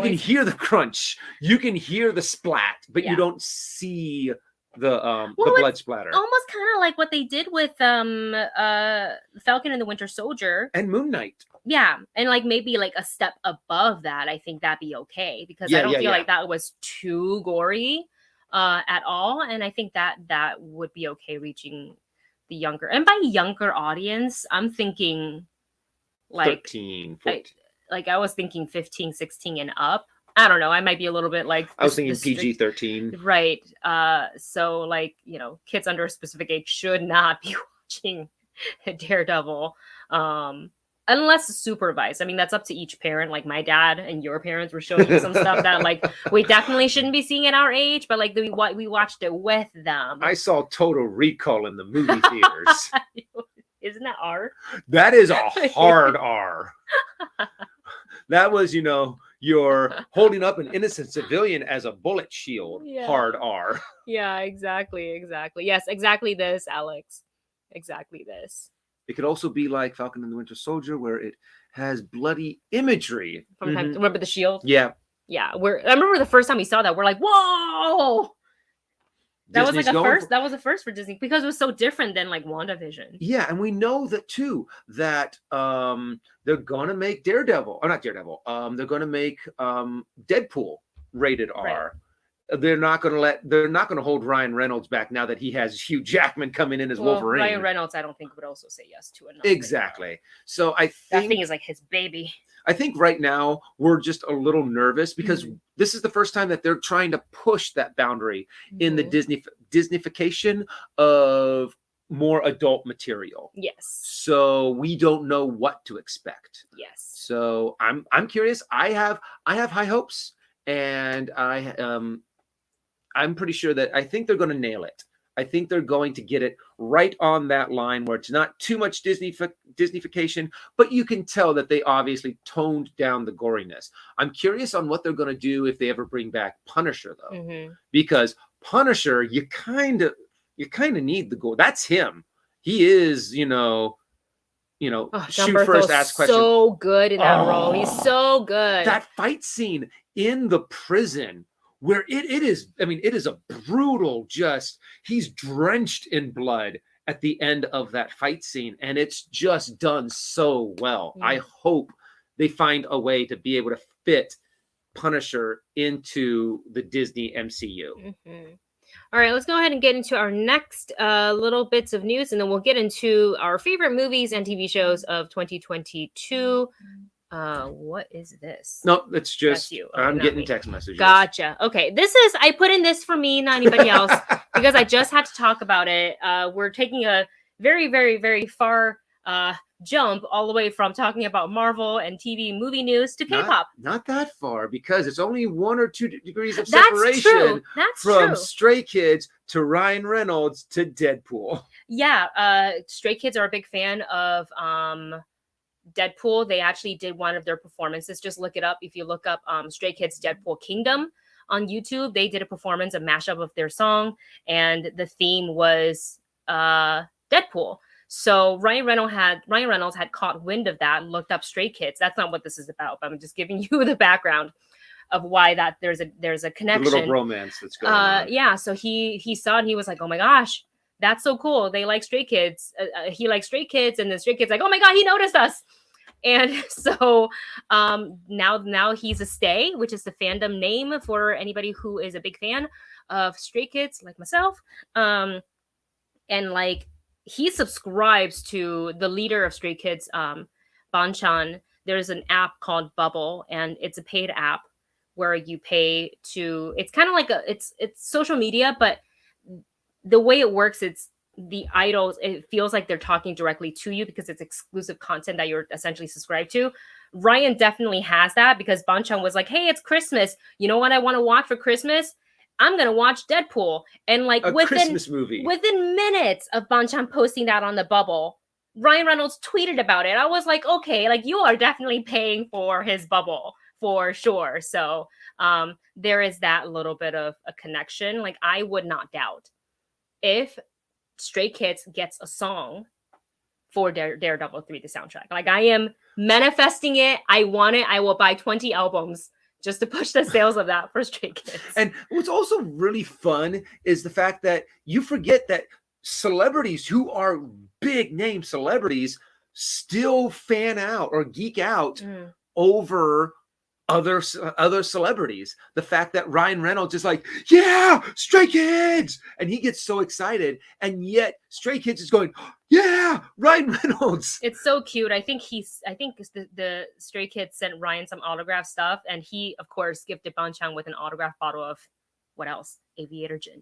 can hear the crunch, you can hear the splat, but you don't see the blood splatter.
Almost kind of like what they did with Falcon and the Winter Soldier
and Moon Knight.
Yeah, and like maybe like a step above that, I think that'd be okay, because I don't feel like that was too gory at all, and I think that would be okay reaching the younger, and by younger audience, I'm thinking like
13, 14.
Like I was thinking 15, 16 and up. I don't know. I might be a little bit like
I was thinking PG-13.
Right. So like, you know, kids under a specific age should not be watching Daredevil. Unless supervised. I mean, that's up to each parent. Like my dad and your parents were showing some stuff that like we definitely shouldn't be seeing at our age, but like we watched it with them.
I saw Total Recall in the movie theaters.
Isn't that R?
That is a hard R. That was, you know, you're holding up an innocent civilian as a bullet shield. Yeah. Hard R.
Yeah, exactly. Yes, exactly this, Alex. Exactly this.
It could also be like Falcon and the Winter Soldier, where it has bloody imagery.
From time, remember the shield?
Yeah.
Yeah. I remember the first time we saw that, we're like, whoa! That was like a first. That was a first for Disney because it was so different than like WandaVision.
Yeah, and we know that too. That they're gonna make Daredevil, or not Daredevil. They're gonna make Deadpool rated R. Right. They're not gonna hold Ryan Reynolds back now that he has Hugh Jackman coming in as Wolverine.
Ryan Reynolds, I don't think would also say yes to another.
Exactly. So I think
that thing is like his baby.
I think right now we're just a little nervous because this is the first time that they're trying to push that boundary in the Disneyfication of more adult material.
Yes.
So we don't know what to expect.
Yes.
So I'm curious. I have high hopes, and I'm pretty sure that I think they're going to nail it. I think they're going to get it right on that line where it's not too much Disneyfication, but you can tell that they obviously toned down the goriness. I'm curious on what they're going to do if they ever bring back Punisher, though, because Punisher, you kind of need the gore. That's him. He is, shoot first, ask questions.
So good in that role. He's so good.
That fight scene in the prison, where it is a brutal, he's drenched in blood at the end of that fight scene, and it's just done so well. I hope they find a way to be able to fit Punisher into the Disney MCU.
All right, let's go ahead and get into our next little bits of news, and then we'll get into our favorite movies and TV shows of 2022. What is this?
No, it's just you. Okay, I'm getting text messages.
Gotcha. Okay, I put in this for me, not anybody else, because I just had to talk about it. We're taking a very, very, very far jump all the way from talking about Marvel and TV movie news to K-pop.
Not that far, because it's only 1 or 2 degrees of separation from Stray Kids to Ryan Reynolds to Deadpool.
Yeah, Stray Kids are a big fan of Deadpool. They actually did one of their performances. Just look it up. If you look up Stray Kids Deadpool Kingdom on YouTube, they did a performance, a mashup of their song, and the theme was Deadpool. So Ryan Reynolds had caught wind of that and looked up Stray Kids. That's not what this is about, but I'm just giving you the background of why that there's a connection.
A little romance that's going on.
Yeah, so he saw it and he was like, oh my gosh, that's so cool. They like Stray Kids. He likes Stray Kids, and the Stray Kids like, oh my god, he noticed us. And so now he's a stay, which is the fandom name for anybody who is a big fan of Stray Kids, like myself. And like, he subscribes to the leader of Stray Kids, Banchan. There's an app called Bubble, and it's a paid app where you pay to. It's kind of like it's social media, but the way it works, it's the idols. It feels like they're talking directly to you because it's exclusive content that you're essentially subscribed to. Ryan definitely has that because Banchan was like, "Hey, it's Christmas. You know what I want to watch for Christmas? I'm gonna watch Deadpool." And like
Christmas movie.
Within minutes of Banchan posting that on the Bubble, Ryan Reynolds tweeted about it. I was like, okay, like you are definitely paying for his Bubble for sure. So there is that little bit of a connection. Like, I would not doubt if Stray Kids gets a song for Daredevil 3, the soundtrack. Like, I am manifesting it. I want it. I will buy 20 albums just to push the sales of that for Stray Kids.
And what's also really fun is the fact that you forget that celebrities who are big name celebrities still fan out or geek out over other celebrities. The fact that Ryan Reynolds is like, yeah, Stray Kids, and he gets so excited, and yet Stray Kids is going, yeah, Ryan Reynolds.
It's so cute. I think the Stray Kids sent Ryan some autograph stuff, and he of course gifted Banchan with an autograph bottle of what else? Aviator gin.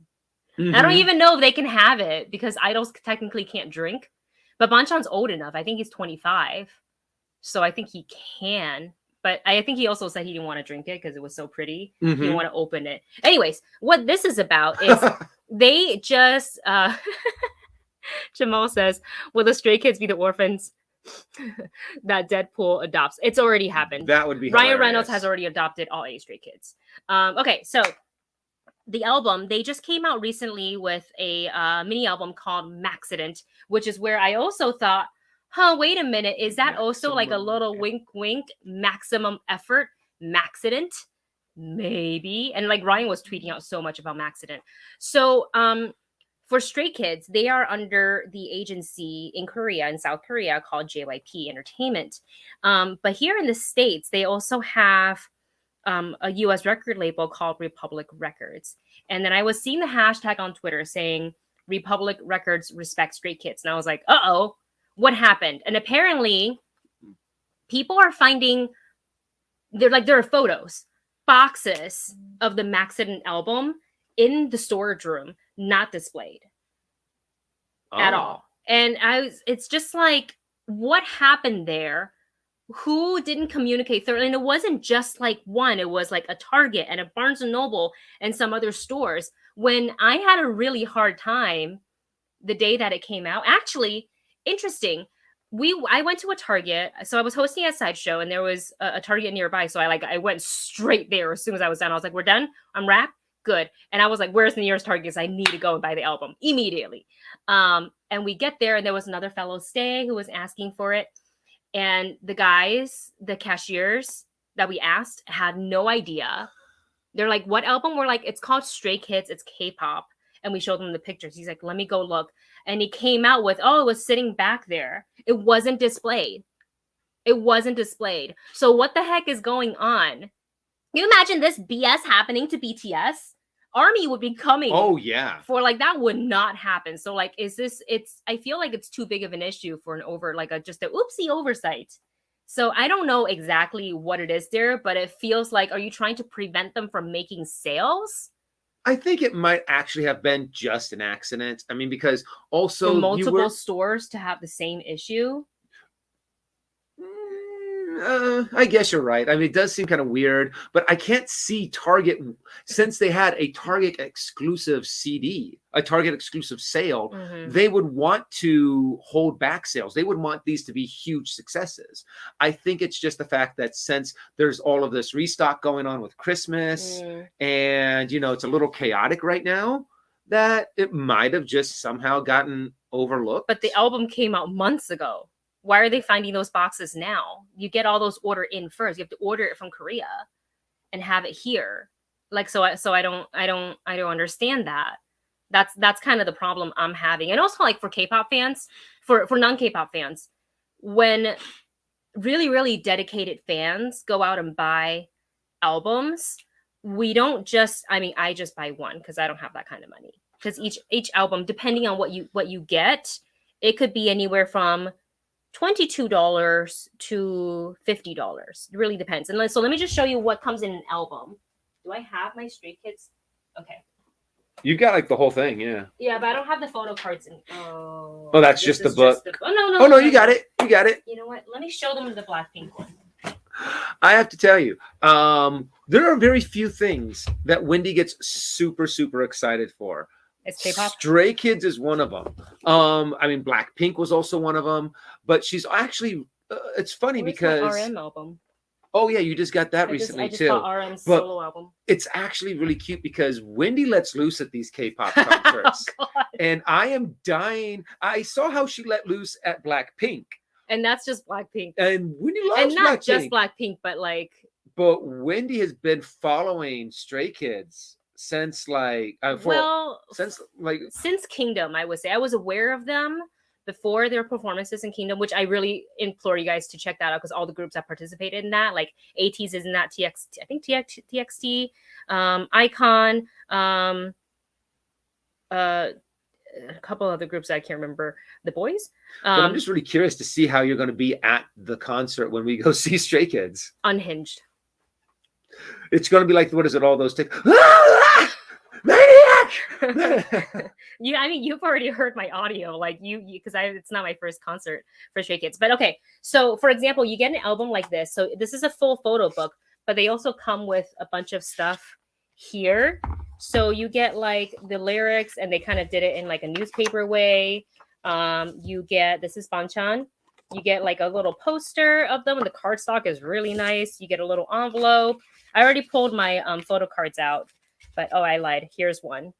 I don't even know if they can have it because idols technically can't drink, but Banchan's old enough. I think he's 25, so I think he can. But I think he also said he didn't want to drink it because it was so pretty. He didn't want to open it. Anyways, what this is about is they just... Jamal says, will the Stray Kids be the orphans that Deadpool adopts? It's already happened.
That would be
Ryan
hilarious.
Reynolds has already adopted all 8 Stray Kids. Okay, so the album, they just came out recently with a mini album called Maxident, which is where I also thought, huh, wait a minute, is that also like a
Maximum
little wink wink, maximum effort, Maxident? Maybe. And like Ryan was tweeting out so much about Maxident. So for Stray Kids, they are under the agency in Korea, in South Korea, called JYP Entertainment. But here in the States, they also have a US record label called Republic Records. And then I was seeing the hashtag on Twitter saying Republic Records respect Stray Kids. And I was like, uh-oh, what happened? And apparently people are finding, there are photos, boxes of the Maxident album in the storage room, not displayed at all. And it's just like, what happened there? Who didn't communicate thoroughly? And it wasn't just like one, it was like a Target and a Barnes and Noble and some other stores. When I had a really hard time the day that it came out, actually, interesting. I went to a Target, so I was hosting a sideshow, and there was a Target nearby. So I went straight there as soon as I was done. I was like, "We're done. I'm wrapped. Good." And I was like, "Where's the nearest Target? Because I need to go and buy the album immediately." And we get there, and there was another fellow stay who was asking for it, and the guys, the cashiers that we asked, had no idea. They're like, "What album?" We're like, "It's called Stray Kids. It's K-pop." And we showed him the pictures. He's like, "Let me go look." And he came out with, "Oh, it was sitting back there. It wasn't displayed. It wasn't displayed." So what the heck is going on? Can you imagine this BS happening to BTS? Army would be coming.
Oh, yeah.
For like, that would not happen. So like, I feel like it's too big of an issue for just a oopsie oversight. So I don't know exactly what it is there, but it feels like, are you trying to prevent them from making sales?
I think it might actually have been just an accident. I mean, because also
for multiple stores to have the same issue.
I guess you're right. I mean, it does seem kind of weird, but I can't see Target, since they had a Target exclusive CD, a Target exclusive sale, they would want to hold back sales. They would want these to be huge successes. I think it's just the fact that since there's all of this restock going on with Christmas and, it's a little chaotic right now, that it might have just somehow gotten overlooked.
But the album came out months ago. Why are they finding those boxes now? You get all those order in first. You have to order it from Korea and have it here. Like, so I don't understand that. That's kind of the problem I'm having. And also, like, for K-pop fans, for non-K-pop fans, when really, really dedicated fans go out and buy albums, we don't just, I just buy one because I don't have that kind of money. Because each album, depending on what you get, it could be anywhere from $22 to $50. It really depends. And so let me just show you what comes in an album. Do I have my Stray Kids? Okay.
You got like the whole thing, yeah.
Yeah, but I don't have the photo cards in.
Oh, that's just the book. No, you got it. You got it.
You know what? Let me show them the Blackpink one.
I have to tell you, there are very few things that Wendy gets super, super excited for.
It's K-pop.
Stray Kids is one of them. Blackpink was also one of them. But she's actually, it's funny because
RM album.
Oh yeah, you just got that recently
I just
too.
Bought RM's solo album.
It's actually really cute because Wendy lets loose at these K-pop concerts, and I am dying. I saw how she let loose at Blackpink,
and that's just Blackpink.
And Wendy loves
and not
Blackpink.
Just Blackpink, but like.
But Wendy has been following Stray Kids since
since Kingdom. I would say I was aware of them before their performances in Kingdom, which I really implore you guys to check that out because all the groups that participated in that, like ATEEZ is in that, TXT, I think TXT, Icon, a couple other groups I can't remember, the boys.
But I'm just really curious to see how you're going to be at the concert when we go see Stray Kids.
Unhinged.
It's going to be like, what is it, all those things?
You've already heard my audio, like because it's not my first concert for Stray Kids. But okay, so for example, you get an album like this. So this is a full photo book, but they also come with a bunch of stuff here. So you get like the lyrics, and they kind of did it in like a newspaper way. You get, this is Banchan. You get like a little poster of them, and the cardstock is really nice. You get a little envelope. I already pulled my photo cards out, but I lied. Here's one.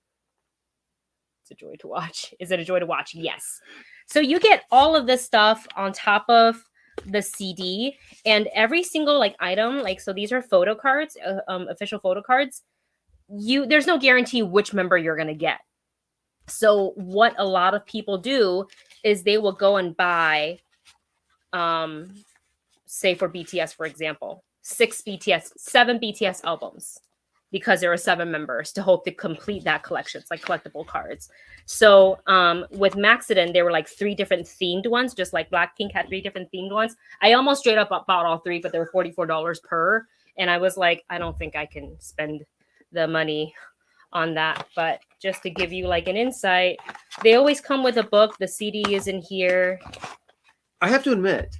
It's a joy to watch. Is it a joy to watch? Yes. So you get all of this stuff on top of the CD, and every single like item, like, so these are photo cards, official photo cards. There's no guarantee which member you're gonna get. So what a lot of people do is they will go and buy, say for BTS, for example, 7 BTS albums, because there are 7 members, to hope to complete that collection. It's like collectible cards. So with Maxident, there were like 3 different themed ones, just like Blackpink had 3 different themed ones. I almost straight up bought all 3, but they were $44 per. And I was like, I don't think I can spend the money on that. But just to give you like an insight, they always come with a book. The CD is in here.
I have to admit,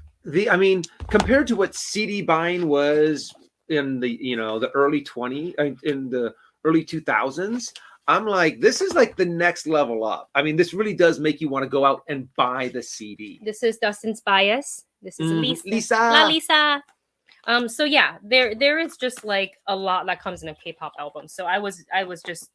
compared to what CD buying was in the the early in the early 2000s, I'm like, this is like the next level up. I mean, this really does make you want to go out and buy the CD.
This is Dustin's bias. This is Lisa. So yeah, there is just like a lot that comes in a K-pop album. So I was just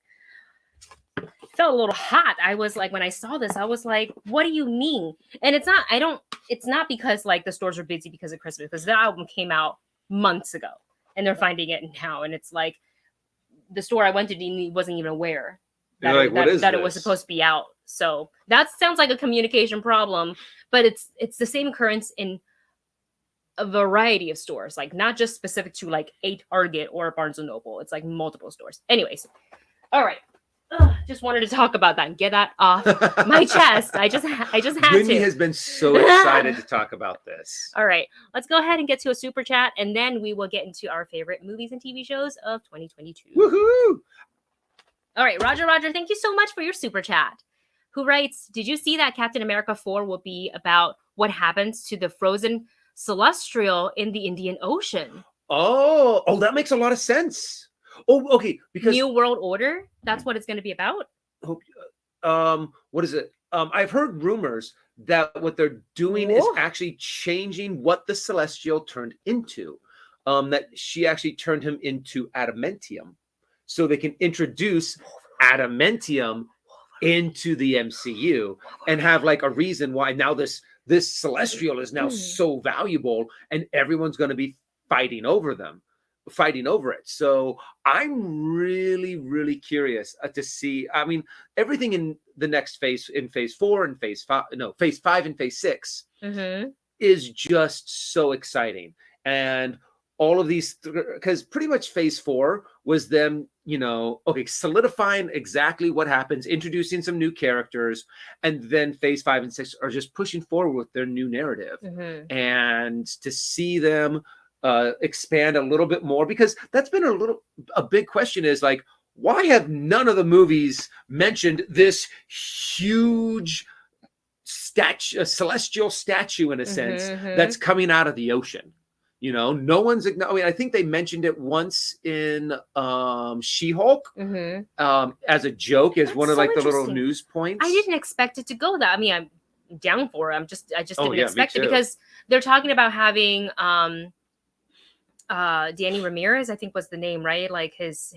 felt a little hot. I was like, when I saw this, I was like, what do you mean? And it's not because like the stores are busy because of Christmas, because the album came out months ago and they're finding it now. And it's like the store I went to wasn't even aware that it was supposed to be out. So that sounds like a communication problem, but it's the same occurrence in a variety of stores, like not just specific to like a Target or a Barnes & Noble. It's like multiple stores. Anyways, all right. Just wanted to talk about that and get that off my chest. I just had
Whitney has been so excited to talk about this.
All right, let's go ahead and get to a super chat, and then we will get into our favorite movies and TV shows of 2022.
Woohoo!
All right, Roger, thank you so much for your super chat. Who writes, did you see that Captain America 4 will be about what happens to the frozen celestial in the Indian Ocean?
Oh, that makes a lot of sense. Oh, okay. Because
New World Order, that's what it's going to be about.
What is it? I've heard rumors that what they're doing is actually changing what the Celestial turned into. That she actually turned him into adamantium, so they can introduce adamantium into the MCU and have like a reason why now this Celestial is now so valuable, and everyone's going to be fighting over it. So I'm really, really curious to see. I mean, everything in the next phase, in phase 4 and phase 5 and phase 6 is just so exciting. And all of these, because pretty much phase 4 was them, solidifying exactly what happens, introducing some new characters, and then phase 5 and 6 are just pushing forward with their new narrative. And to see them expand a little bit more, because that's been a big question, is like, why have none of the movies mentioned this huge celestial statue in a sense that's coming out of the ocean? No one's I think they mentioned it once in She-Hulk as a joke, as one of like the little news points.
I didn't expect it to go that. I mean, I'm down for it. I just didn't expect it, because they're talking about having Danny Ramirez, I think was the name, right? Like his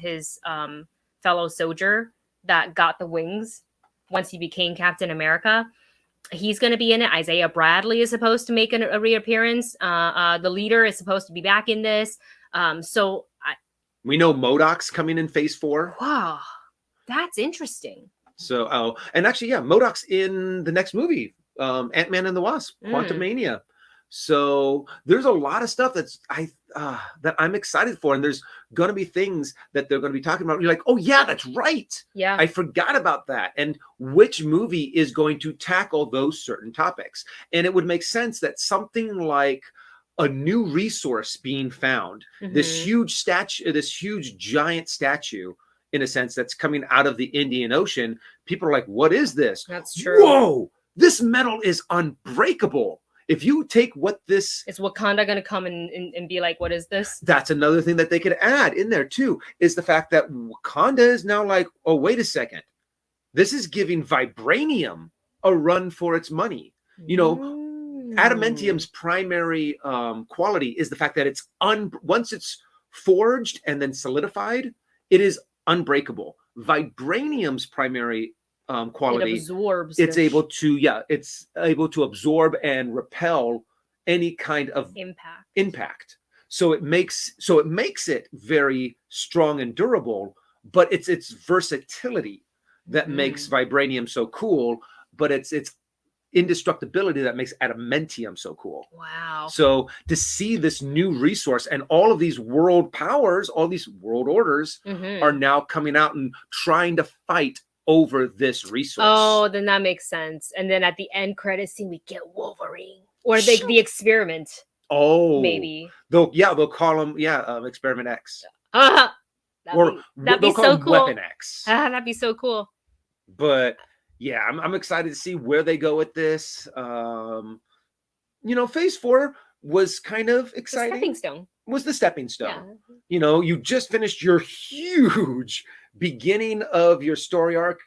fellow soldier that got the wings once he became Captain America. He's going to be in it. Isaiah Bradley is supposed to make a reappearance. The leader is supposed to be back in this. We
know MODOK's coming in phase 4.
Wow, that's interesting.
So, and actually, MODOK's in the next movie, Ant-Man and the Wasp, Quantumania. So there's a lot of stuff that I'm excited for, and there's going to be things that they're going to be talking about. You're like, oh yeah, that's right.
Yeah,
I forgot about that. And which movie is going to tackle those certain topics? And it would make sense that something like a new resource being found, this huge giant statue, in a sense, that's coming out of the Indian Ocean. People are like, what is this?
That's true.
Whoa, this metal is unbreakable. If you take what this...
Is Wakanda going to come and be like, what is this?
That's another thing that they could add in there, too, is the fact that Wakanda is now like, oh, wait a second. This is giving vibranium a run for its money. Adamantium's primary quality is the fact that it's once it's forged and then solidified, it is unbreakable. Vibranium's primary quality.
It absorbs.
It's able to absorb and repel any kind of impact. So it makes it very strong and durable, but it's its versatility that makes vibranium so cool, but it's indestructibility that makes adamantium so cool.
Wow.
So to see this new resource and all of these world powers, all these world orders are now coming out and trying to fight over this resource.
Oh, then that makes sense. And then at the end credit scene, we get Wolverine or the experiment.
Oh,
maybe
they'll call him Experiment X.
That'd be so cool.
Weapon X.
That'd be so cool.
But yeah, I'm excited to see where they go with this. Phase 4 was kind of exciting.
The stepping stone.
Was the stepping stone. Yeah. You just finished your huge beginning of your story arc,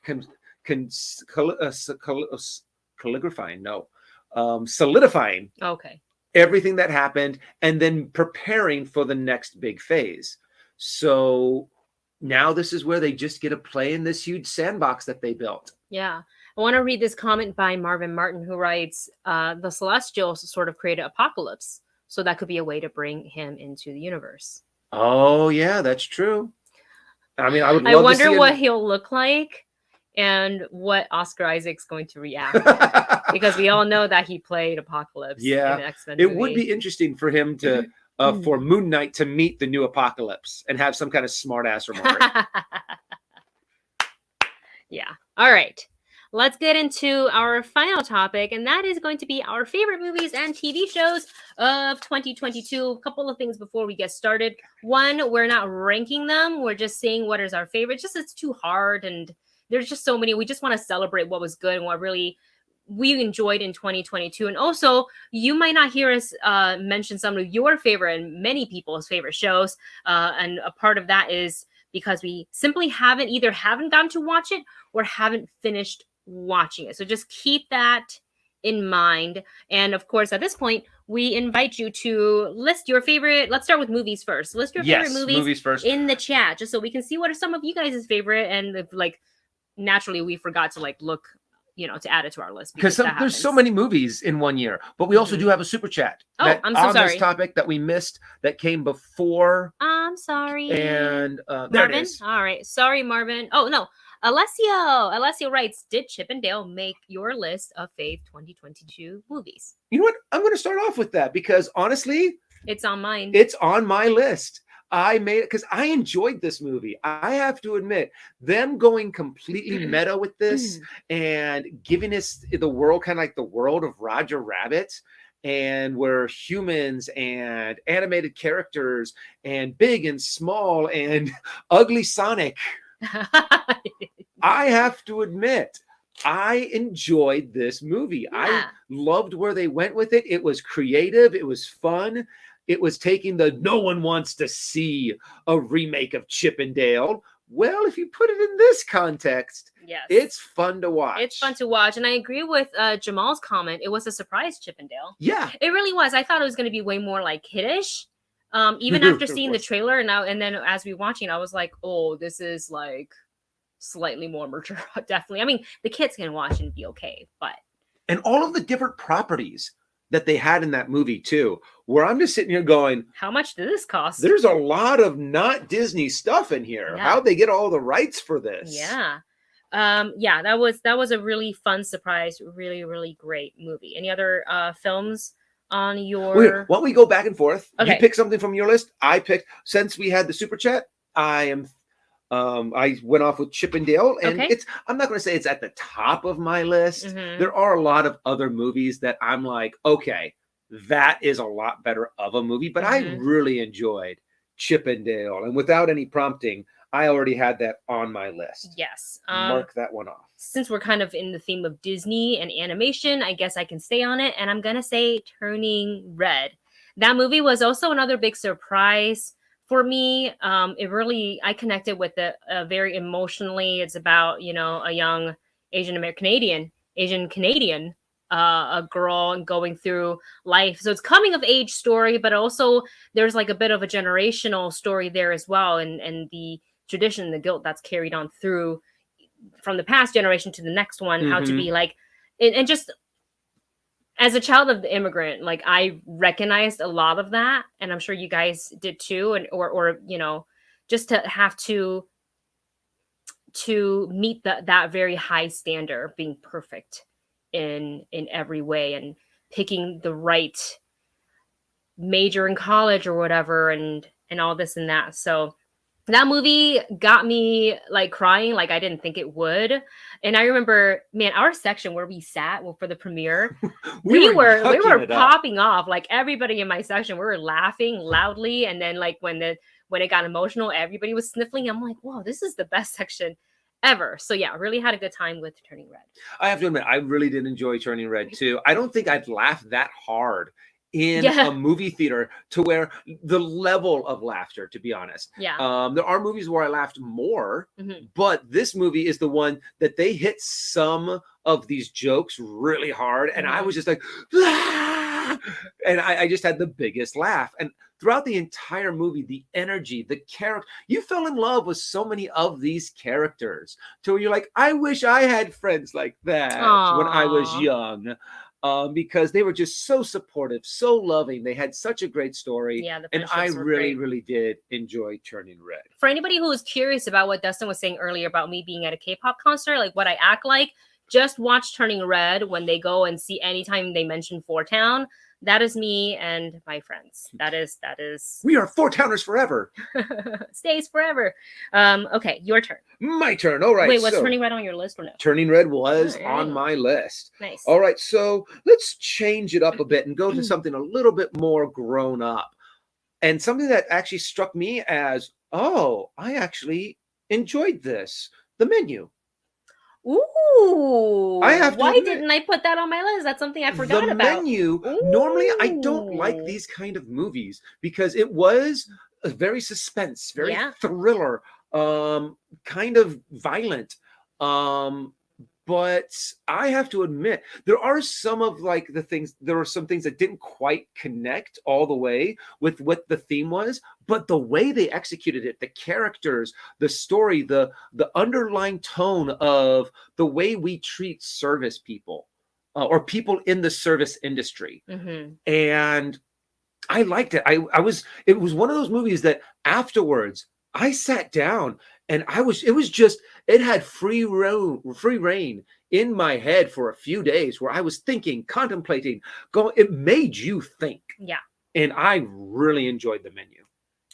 solidifying.
Okay.
Everything that happened, and then preparing for the next big phase. So now this is where they just get to play in this huge sandbox that they built.
Yeah. I want to read this comment by Marvin Martin, who writes, the Celestials sort of created Apocalypse, so that could be a way to bring him into the universe.
Oh, yeah, that's true. I mean, I
wonder what he'll look like and what Oscar Isaac's going to react because we all know that he played Apocalypse in the X-Men movie.
It would be interesting for him to for Moon Knight to meet the new Apocalypse and have some kind of smart ass remark.
Yeah. All right. Let's get into our final topic, and that is going to be our favorite movies and TV shows of 2022. A couple of things before we get started. One, we're not ranking them. We're just saying what is our favorite. Just it's too hard, and there's just so many. We just want to celebrate what was good and what really we enjoyed in 2022. And also, you might not hear us mention some of your favorite and many people's favorite shows. And a part of that is because we simply haven't gotten to watch it or haven't finished watching it. So just keep that in mind. And of course, at this point, we invite you to list your favorite. Let's start with movies first. List your favorite movies first in the chat, just so we can see what are some of you guys' favorite. And if, naturally, we forgot to look, to add it to our list
because there's so many movies in one year. But we also do have a super chat.
Oh, I'm so sorry.
On this topic that we missed that came before.
I'm sorry.
And there
Marvin?
it is.
All right. Sorry, Marvin. Oh, no. Alessio writes, did Chip and Dale make your list of Fave 2022 movies?
You know what? I'm going to start off with that because honestly,
it's on mine.
It's on my list. I made it because I enjoyed this movie. I have to admit, them going completely meta with this and giving us the world, kind of like the world of Roger Rabbit, and we're humans and animated characters and big and small and ugly Sonic. I have to admit, I enjoyed this movie. Yeah. I loved where they went with it. It was creative. It was fun. It was taking no one wants to see a remake of Chip and Dale. Well, if you put it in this context, yes, it's fun to watch.
It's fun to watch. And I agree with Jamal's comment. It was a surprise Chip and Dale.
Yeah.
It really was. I thought it was going to be way more kiddish. Even after seeing the trailer and then as we watching, I was like, oh, this is slightly more mature. Definitely. I mean, the kids can watch and be okay, but.
And all of the different properties that they had in that movie too, where I'm just sitting here going,
how much did this cost?
There's a lot of not Disney stuff in here. Yeah. How'd they get all the rights for this?
Yeah. That was a really fun surprise. Really, really great movie. Any other films on your...
Wait, why don't we go back and forth?
Okay.
You pick something from your list. I picked, since we had the super chat, I went off with Chip and Dale, and I'm not going to say it's at the top of my list. Mm-hmm. There are a lot of other movies that I'm like, okay, that is a lot better of a movie, but I really enjoyed Chip and Dale. And without any prompting, I already had that on my list.
Yes.
Mark that one off.
Since we're kind of in the theme of Disney and animation, I guess I can stay on it. And I'm going to say Turning Red. That movie was also another big surprise for me. I connected with it very emotionally. It's about, a young Asian Canadian, a girl going through life. So it's coming of age story, but also there's a bit of a generational story there as well. And the tradition, the guilt that's carried on through from the past generation to the next one, how to
Mhm.
be like, and just as a child of the immigrant, like I recognized a lot of that, and I'm sure you guys did too, and or you know, just to have to meet that very high standard of being perfect in every way, and picking the right major in college or whatever, and all this and that. So that movie got me like crying like I didn't think it would. And I remember, man, our section where we sat for the premiere, we were popping off. Like everybody in my section, we were laughing loudly. And then like when it got emotional, everybody was sniffling. I'm like, whoa, this is the best section ever. So yeah, really had a good time with Turning Red.
I have to admit, I really did enjoy Turning Red too. I don't think I'd laugh that hard in a movie theater to where the level of laughter, to be honest.
Yeah.
There are movies where I laughed more, but this movie is the one that they hit some of these jokes really hard. And I was just like, ah! And I just had the biggest laugh. And throughout the entire movie, the energy, the character, you fell in love with so many of these characters to where you're like, I wish I had friends like that when I was young. Because they were just so supportive, so loving. They had such a great story.
Yeah,
and I really did enjoy Turning Red.
For anybody who was curious about what Dustin was saying earlier about me being at a K-pop concert, like what I act like, just watch Turning Red when they go and see anytime they mention Four Town. That is me and my friends. That is.
We are Four Towners forever.
Stays forever. Okay, your turn.
My turn. All right.
Wait, was Turning Red on your list or no?
Turning Red was on my list.
Nice.
All right, so let's change it up a bit and go to something a little bit more grown up. And something that actually struck me as, oh, I actually enjoyed this. The Menu.
Ooh.
I have to
Why
admit,
didn't I put that on my list? That's something I forgot about.
The Menu. Normally, I don't like these kind of movies because it was a very suspense, very thriller, kind of violent. But I have to admit, there are some of like the things, there are some things that didn't quite connect all the way with what the theme was, but the way they executed it, the characters, the story, the underlying tone of the way we treat service people or people in the service industry. And I liked it. It was one of those movies that afterwards I sat down and it had free reign in my head for a few days where I was thinking, contemplating, it made you think.
Yeah.
And I really enjoyed The Menu.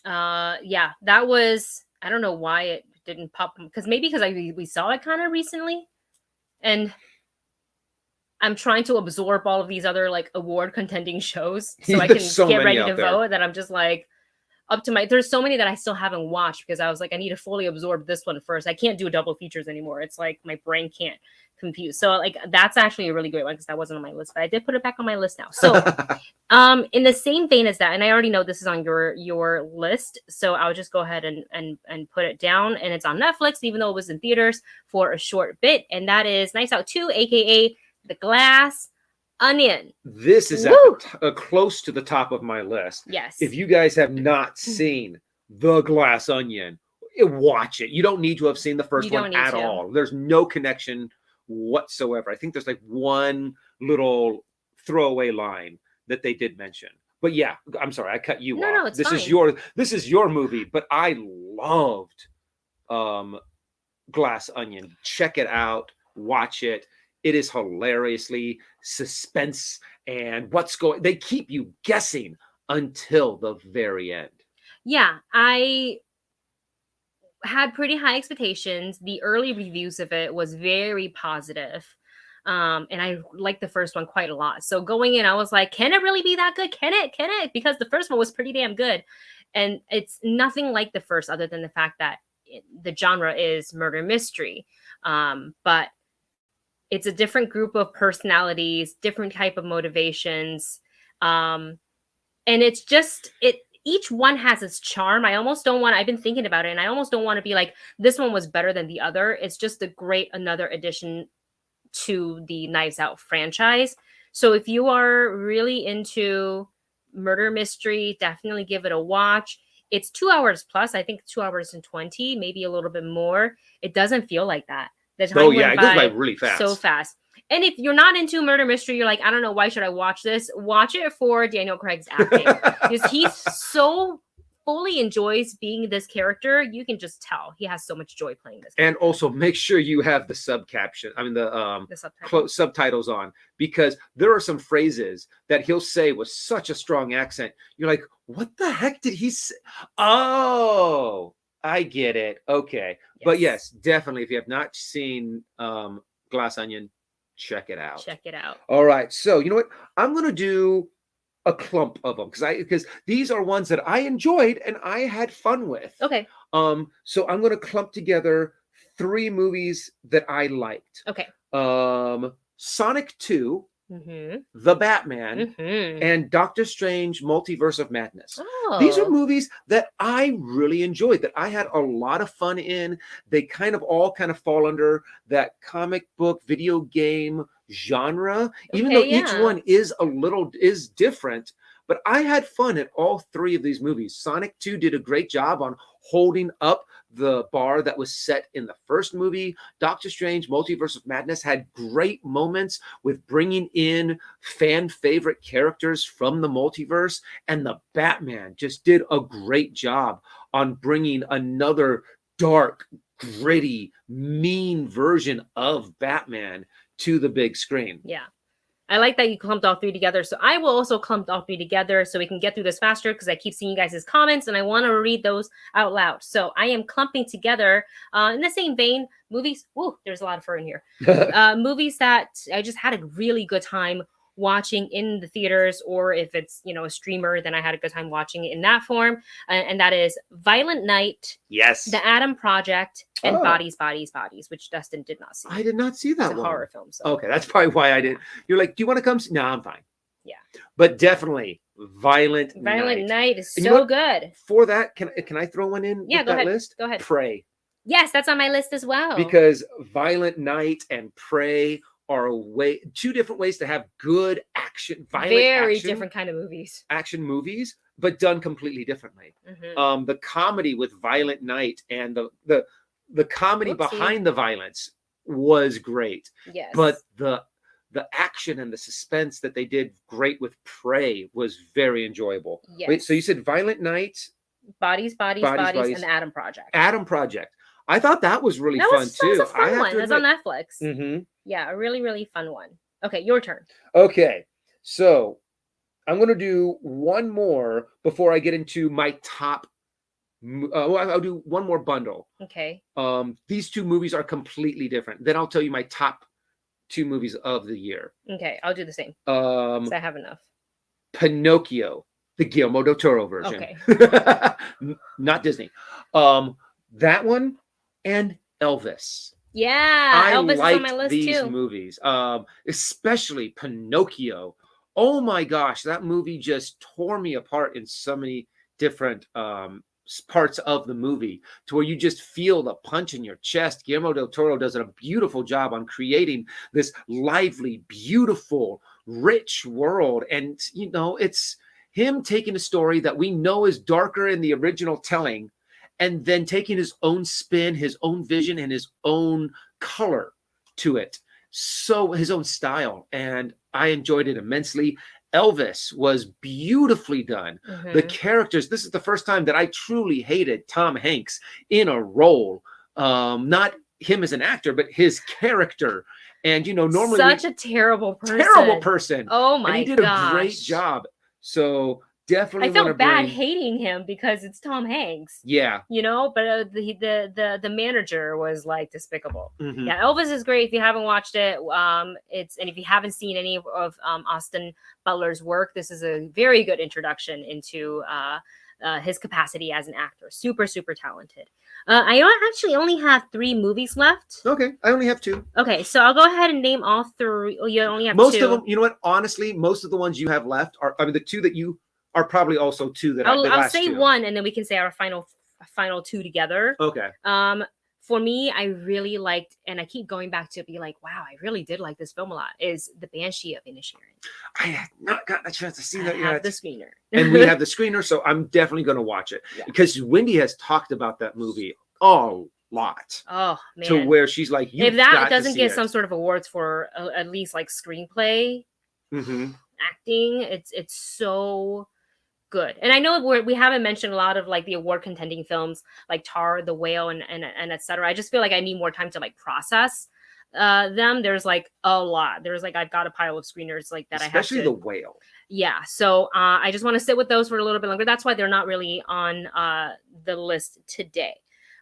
Yeah, that was, I don't know why it didn't pop, because we saw it kind of recently. And I'm trying to absorb all of these other like award contending shows so I can get ready to vote, that I'm just like, there's so many that I still haven't watched because I was like, I need to fully absorb this one first. I can't do double features anymore. It's like my brain can't compute. So like that's actually a really great one because that wasn't on my list, but I did put it back on my list now. So in the same vein as that, and I already know this is on your list, so I'll just go ahead and put it down. And it's on Netflix, even though it was in theaters for a short bit, and that is Nice Out 2, aka The Glass Onion.
This is close to the top of my list.
Yes.
If you guys have not seen The Glass Onion, watch it. You don't need to have seen the first one at all. There's no connection whatsoever. I think there's like one little throwaway line that they did mention. But yeah, I'm sorry, I cut you off.
No, it's fine.
This is your movie, but I loved Glass Onion. Check it out, watch it. It is hilariously suspense and they keep you guessing until the very end.
Yeah, I had pretty high expectations. The early reviews of it was very positive. And I liked the first one quite a lot. So going in, I was like, can it really be that good? Can it? Because the first one was pretty damn good. And it's nothing like the first other than the fact that the genre is murder mystery. But it's a different group of personalities, different type of motivations. And it's just, each one has its charm. I've been thinking about it, and I almost don't want to be like, this one was better than the other. It's just another addition to the Knives Out franchise. So if you are really into murder mystery, definitely give it a watch. It's 2 hours plus, I think 2 hours and 20, maybe a little bit more. It doesn't feel like that. The time went
it goes by really fast.
So fast. And if you're not into murder mystery, you're like, I don't know, why should I watch this? Watch it for Daniel Craig's acting. Because he's so fully enjoys being this character. You can just tell he has so much joy playing this character.
And also make sure you have the subtitles on, because there are some phrases that he'll say with such a strong accent. You're like, what the heck did he say? Oh, I get it. Okay. Yes. But yes, definitely, if you have not seen Glass Onion, check it out.
Check it out.
All right. So you know what? I'm going to do a clump of them because these are ones that I enjoyed and I had fun with.
Okay.
So I'm going to clump together 3 movies that I liked.
Okay.
Sonic 2, The Batman, and Doctor Strange Multiverse of Madness.
Oh.
These are movies that I really enjoyed, that I had a lot of fun in. They all fall under that comic book, video game genre, even though each one is different. But I had fun at all 3 of these movies. Sonic 2 did a great job on holding up the bar that was set in the first movie. Doctor Strange Multiverse of Madness had great moments with bringing in fan favorite characters from the multiverse. And the Batman just did a great job on bringing another dark, gritty, mean version of Batman to the big screen.
Yeah. I like that you clumped all 3 together. So I will also clump all 3 together so we can get through this faster, because I keep seeing you guys' comments and I want to read those out loud. So I am clumping together in the same vein, movies. Ooh, there's a lot of fur in here. Movies that I just had a really good time watching in the theaters, or if it's, a streamer, then I had a good time watching it in that form. And that is Violent Night.
Yes.
The Adam Project, and Bodies, which Dustin did not see.
I did not see that
one. It's a horror film. So.
Okay, that's probably why I didn't. You're like, do you want to come see? No, I'm fine.
Yeah.
But definitely Violent
Night is so good.
For that, can I throw one in with that list?
Go ahead.
Prey.
Yes, that's on my list as well.
Because Violent Night and Prey are 2 different ways to have good action,
very different kind of movies.
Action movies, but done completely differently. The comedy with Violent Night and the comedy behind the violence was great.
Yes.
But the action and the suspense that they did great with Prey was very enjoyable.
Yes.
Wait, so you said Violent Night,
Bodies, and the Adam Project.
Adam Project. I thought that was really fun too.
That was a fun one. That's on Netflix. Yeah, a really, really fun one. Okay, your turn.
Okay, so I'm going to do one more before I get into my top. I'll do one more bundle.
Okay.
These 2 movies are completely different. Then I'll tell you my top 2 movies of the year.
Okay, I'll do the same. I have enough.
Pinocchio, the Guillermo del Toro version.
Okay.
Not Disney. That one and Elvis.
Yeah, Elvis is on my list
these
too.
Movies, especially Pinocchio. Oh my gosh, that movie just tore me apart in so many different parts of the movie, to where you just feel the punch in your chest. Guillermo del Toro does a beautiful job on creating this lively, beautiful, rich world. And, it's him taking a story that we know is darker in the original telling, and then taking his own spin, his own vision, and his own color to it. So his own style. And I enjoyed it immensely. Elvis was beautifully done. The characters, this is the first time that I truly hated Tom Hanks in a role. Not him as an actor, but his character. And, normally...
Such a terrible person. Oh my gosh.
And he did a great job. So... definitely,
I felt bad hating him because it's Tom Hanks.
Yeah,
but the manager was like despicable. Yeah, Elvis is great. If you haven't watched it, and if you haven't seen any of Austin Butler's work, this is a very good introduction into his capacity as an actor. Super, super talented. I actually only have 3 movies left.
Okay, I only have 2.
Okay, so I'll go ahead and name all 3. Oh, you only have 2.
Most of them, you know what? Honestly, most of the ones you have left are, the 2 that you are probably also 2 that
I'll say 1, and then we can say our final 2 together.
Okay.
For me, I really liked, and I keep going back to be like, wow, I really did like this film a lot, is The Banshee of Inisherin.
I have not gotten a chance to see that yet.
I have the screener.
And we have the screener, so I'm definitely going to watch it. Yeah. Because Wendy has talked about that movie lot.
Oh man!
To where she's like,
if that doesn't get some sort of awards for at least like screenplay, acting, it's so good. And I know we haven't mentioned a lot of like the award contending films like Tar, The Whale, and etc. I just feel like I need more time to like process them. There's like a lot. There's like I've got a pile of screeners like that.
Especially The Whale.
Yeah, so I just want to sit with those for a little bit longer. That's why they're not really on the list today.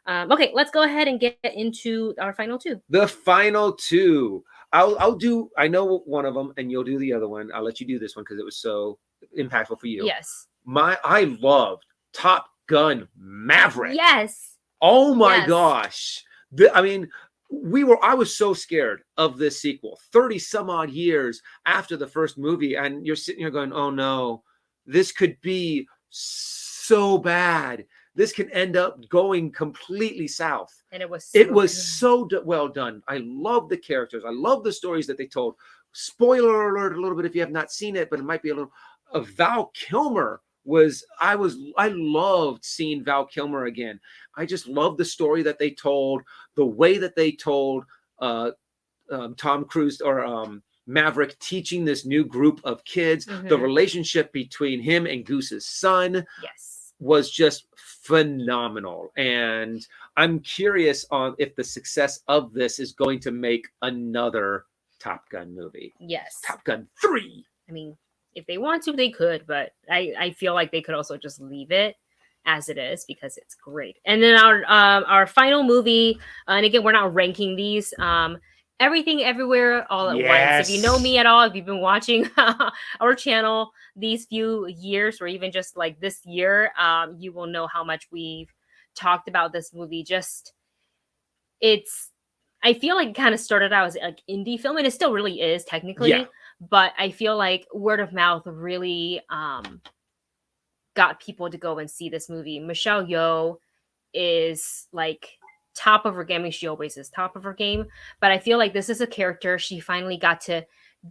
Okay, let's go ahead and get into our final two.
The final two. I'll do. I know one of them, and you'll do the other one. I'll let you do this one because it was so impactful for you.
Yes.
I loved Top Gun Maverick.
Yes.
Oh my gosh. I mean, I was so scared of this sequel 30 some odd years after the first movie. And you're sitting here going, oh no, this could be so bad. This can end up going completely south.
And it was
so well done. I love the characters. I love the stories that they told. Spoiler alert a little bit if you have not seen it, but it might be a little. Val Kilmer I loved seeing Val Kilmer again. I just loved the story that they told, the way that they told Tom Cruise or Maverick teaching this new group of kids. The relationship between him and Goose's son was just phenomenal. And I'm curious on if the success of this is going to make another Top Gun movie.
Yes.
Top Gun 3.
I mean, if they want to, they could, but I feel like they could also just leave it as it is because it's great. And then our final movie, and again, we're not ranking these. Everything, Everywhere, All at Once. If you know me at all, if you've been watching our channel these few years, or even just like this year, you will know how much we've talked about this movie. I feel like it kind of started out as like indie film, and it still really is technically. Yeah. But I feel like word of mouth really got people to go and see this movie. Michelle Yeoh is like top of her game. I mean, she always is top of her game. But I feel like this is a character she finally got to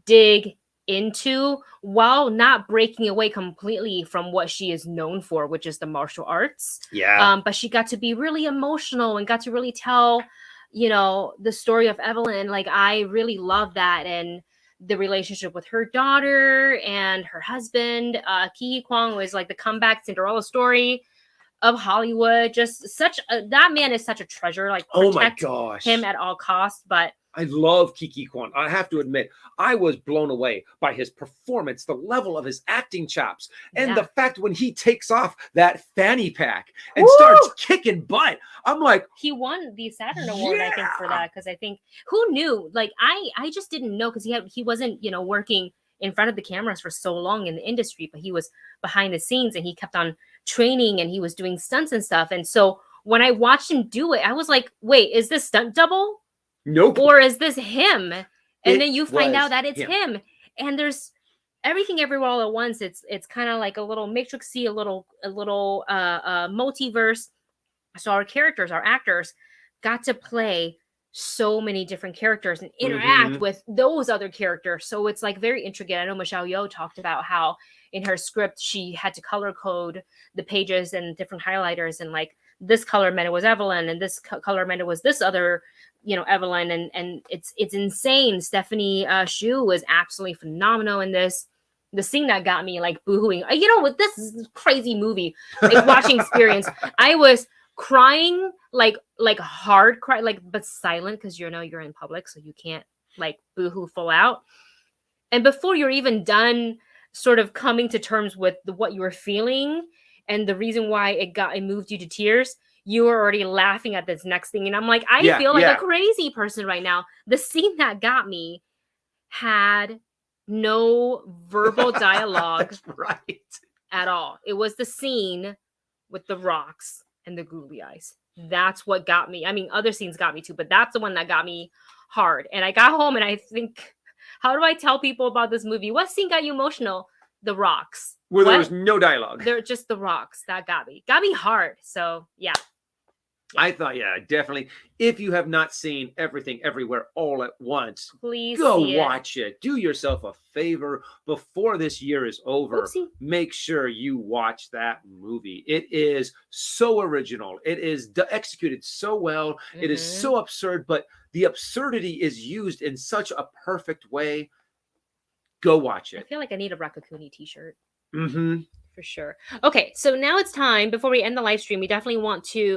dig into while not breaking away completely from what she is known for, which is the martial arts.
Yeah.
But she got to be really emotional and got to really tell, the story of Evelyn. Like, I really love that. And the relationship with her daughter and her husband. Ke Kwang was like the comeback Cinderella story of Hollywood. Just that man is such a treasure. Like,
oh my gosh,
him at all costs. But
I love Ke Kwang. I have to admit, I was blown away by his performance, the level of his acting chops, and the fact when he takes off that fanny pack and starts kicking butt. I'm like,
he won the Saturn Award, I think, for that, because I think, who knew? Like, I just didn't know, because he wasn't working in front of the cameras for so long in the industry, but he was behind the scenes and he kept on training and he was doing stunts and stuff. And so when I watched him do it, I was like, wait, is this stunt double?
Nope.
Or is this him? And then you find out that it's him. And there's Everything Everywhere All at Once. It's kind of like a little matrixy, a little multiverse. So our characters, our actors, got to play so many different characters and interact with those other characters. So it's like very intricate. I know Michelle Yeoh talked about how in her script she had to color code the pages and different highlighters, and like this color meant it was Evelyn, and this color meant it was this other, Evelyn, and it's insane. Stephanie Hsu was absolutely phenomenal in this. The scene that got me like boohooing, with this is a crazy movie, like watching experience. I was crying like hard cry, like, but silent, because you're in public, so you can't like boohoo full out. And before you're even done sort of coming to terms with what you were feeling and the reason why it moved you to tears, you were already laughing at this next thing. And I'm like, I feel like a crazy person right now. The scene that got me had no verbal dialogue.
That's right.
At all. It was the scene with the rocks and the googly eyes. That's what got me. I mean, other scenes got me too, but that's the one that got me hard. And I got home and I think, how do I tell people about this movie? What scene got you emotional? The rocks.
Where there was no dialogue.
They're just the rocks that got me hard. So yeah.
I thought, yeah, definitely. If you have not seen Everything Everywhere All at Once,
please
go watch it. Do yourself a favor before this year is over.
Oopsie.
Make sure you watch that movie. It is so original. It is executed so well. It is so absurd, but the absurdity is used in such a perfect way. Go watch it.
I feel like I need a Rakakuni t-shirt.
Mm-hmm.
For sure. Okay, so now it's time, before we end the live stream, we definitely want to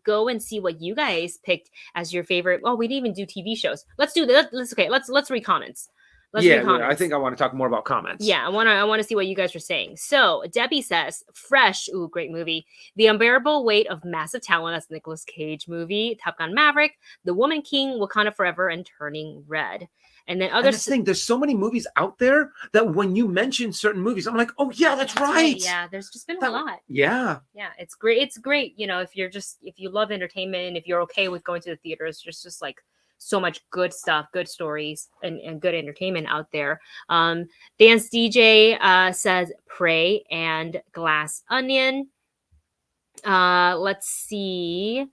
go and see what you guys picked as your favorite. Oh, we didn't even do TV shows. Let's do that. Let's read comments.
I think I want to talk more about comments.
Yeah, I want to see what you guys are saying. So Debbie says, Fresh, ooh, great movie. The Unbearable Weight of Massive Talent, that's Nicolas Cage movie. Top Gun Maverick, The Woman King, Wakanda Forever, and Turning Red. And then other
thing, there's so many movies out there that when you mention certain movies, I'm like, oh yeah, that's right.
Yeah, there's just been a lot.
Yeah.
Yeah, it's great. It's great. You know, if you love entertainment, if you're okay with going to the theaters, there's just like so much good stuff, good stories, and good entertainment out there. Dance DJ says Prey and Glass Onion. Let's see.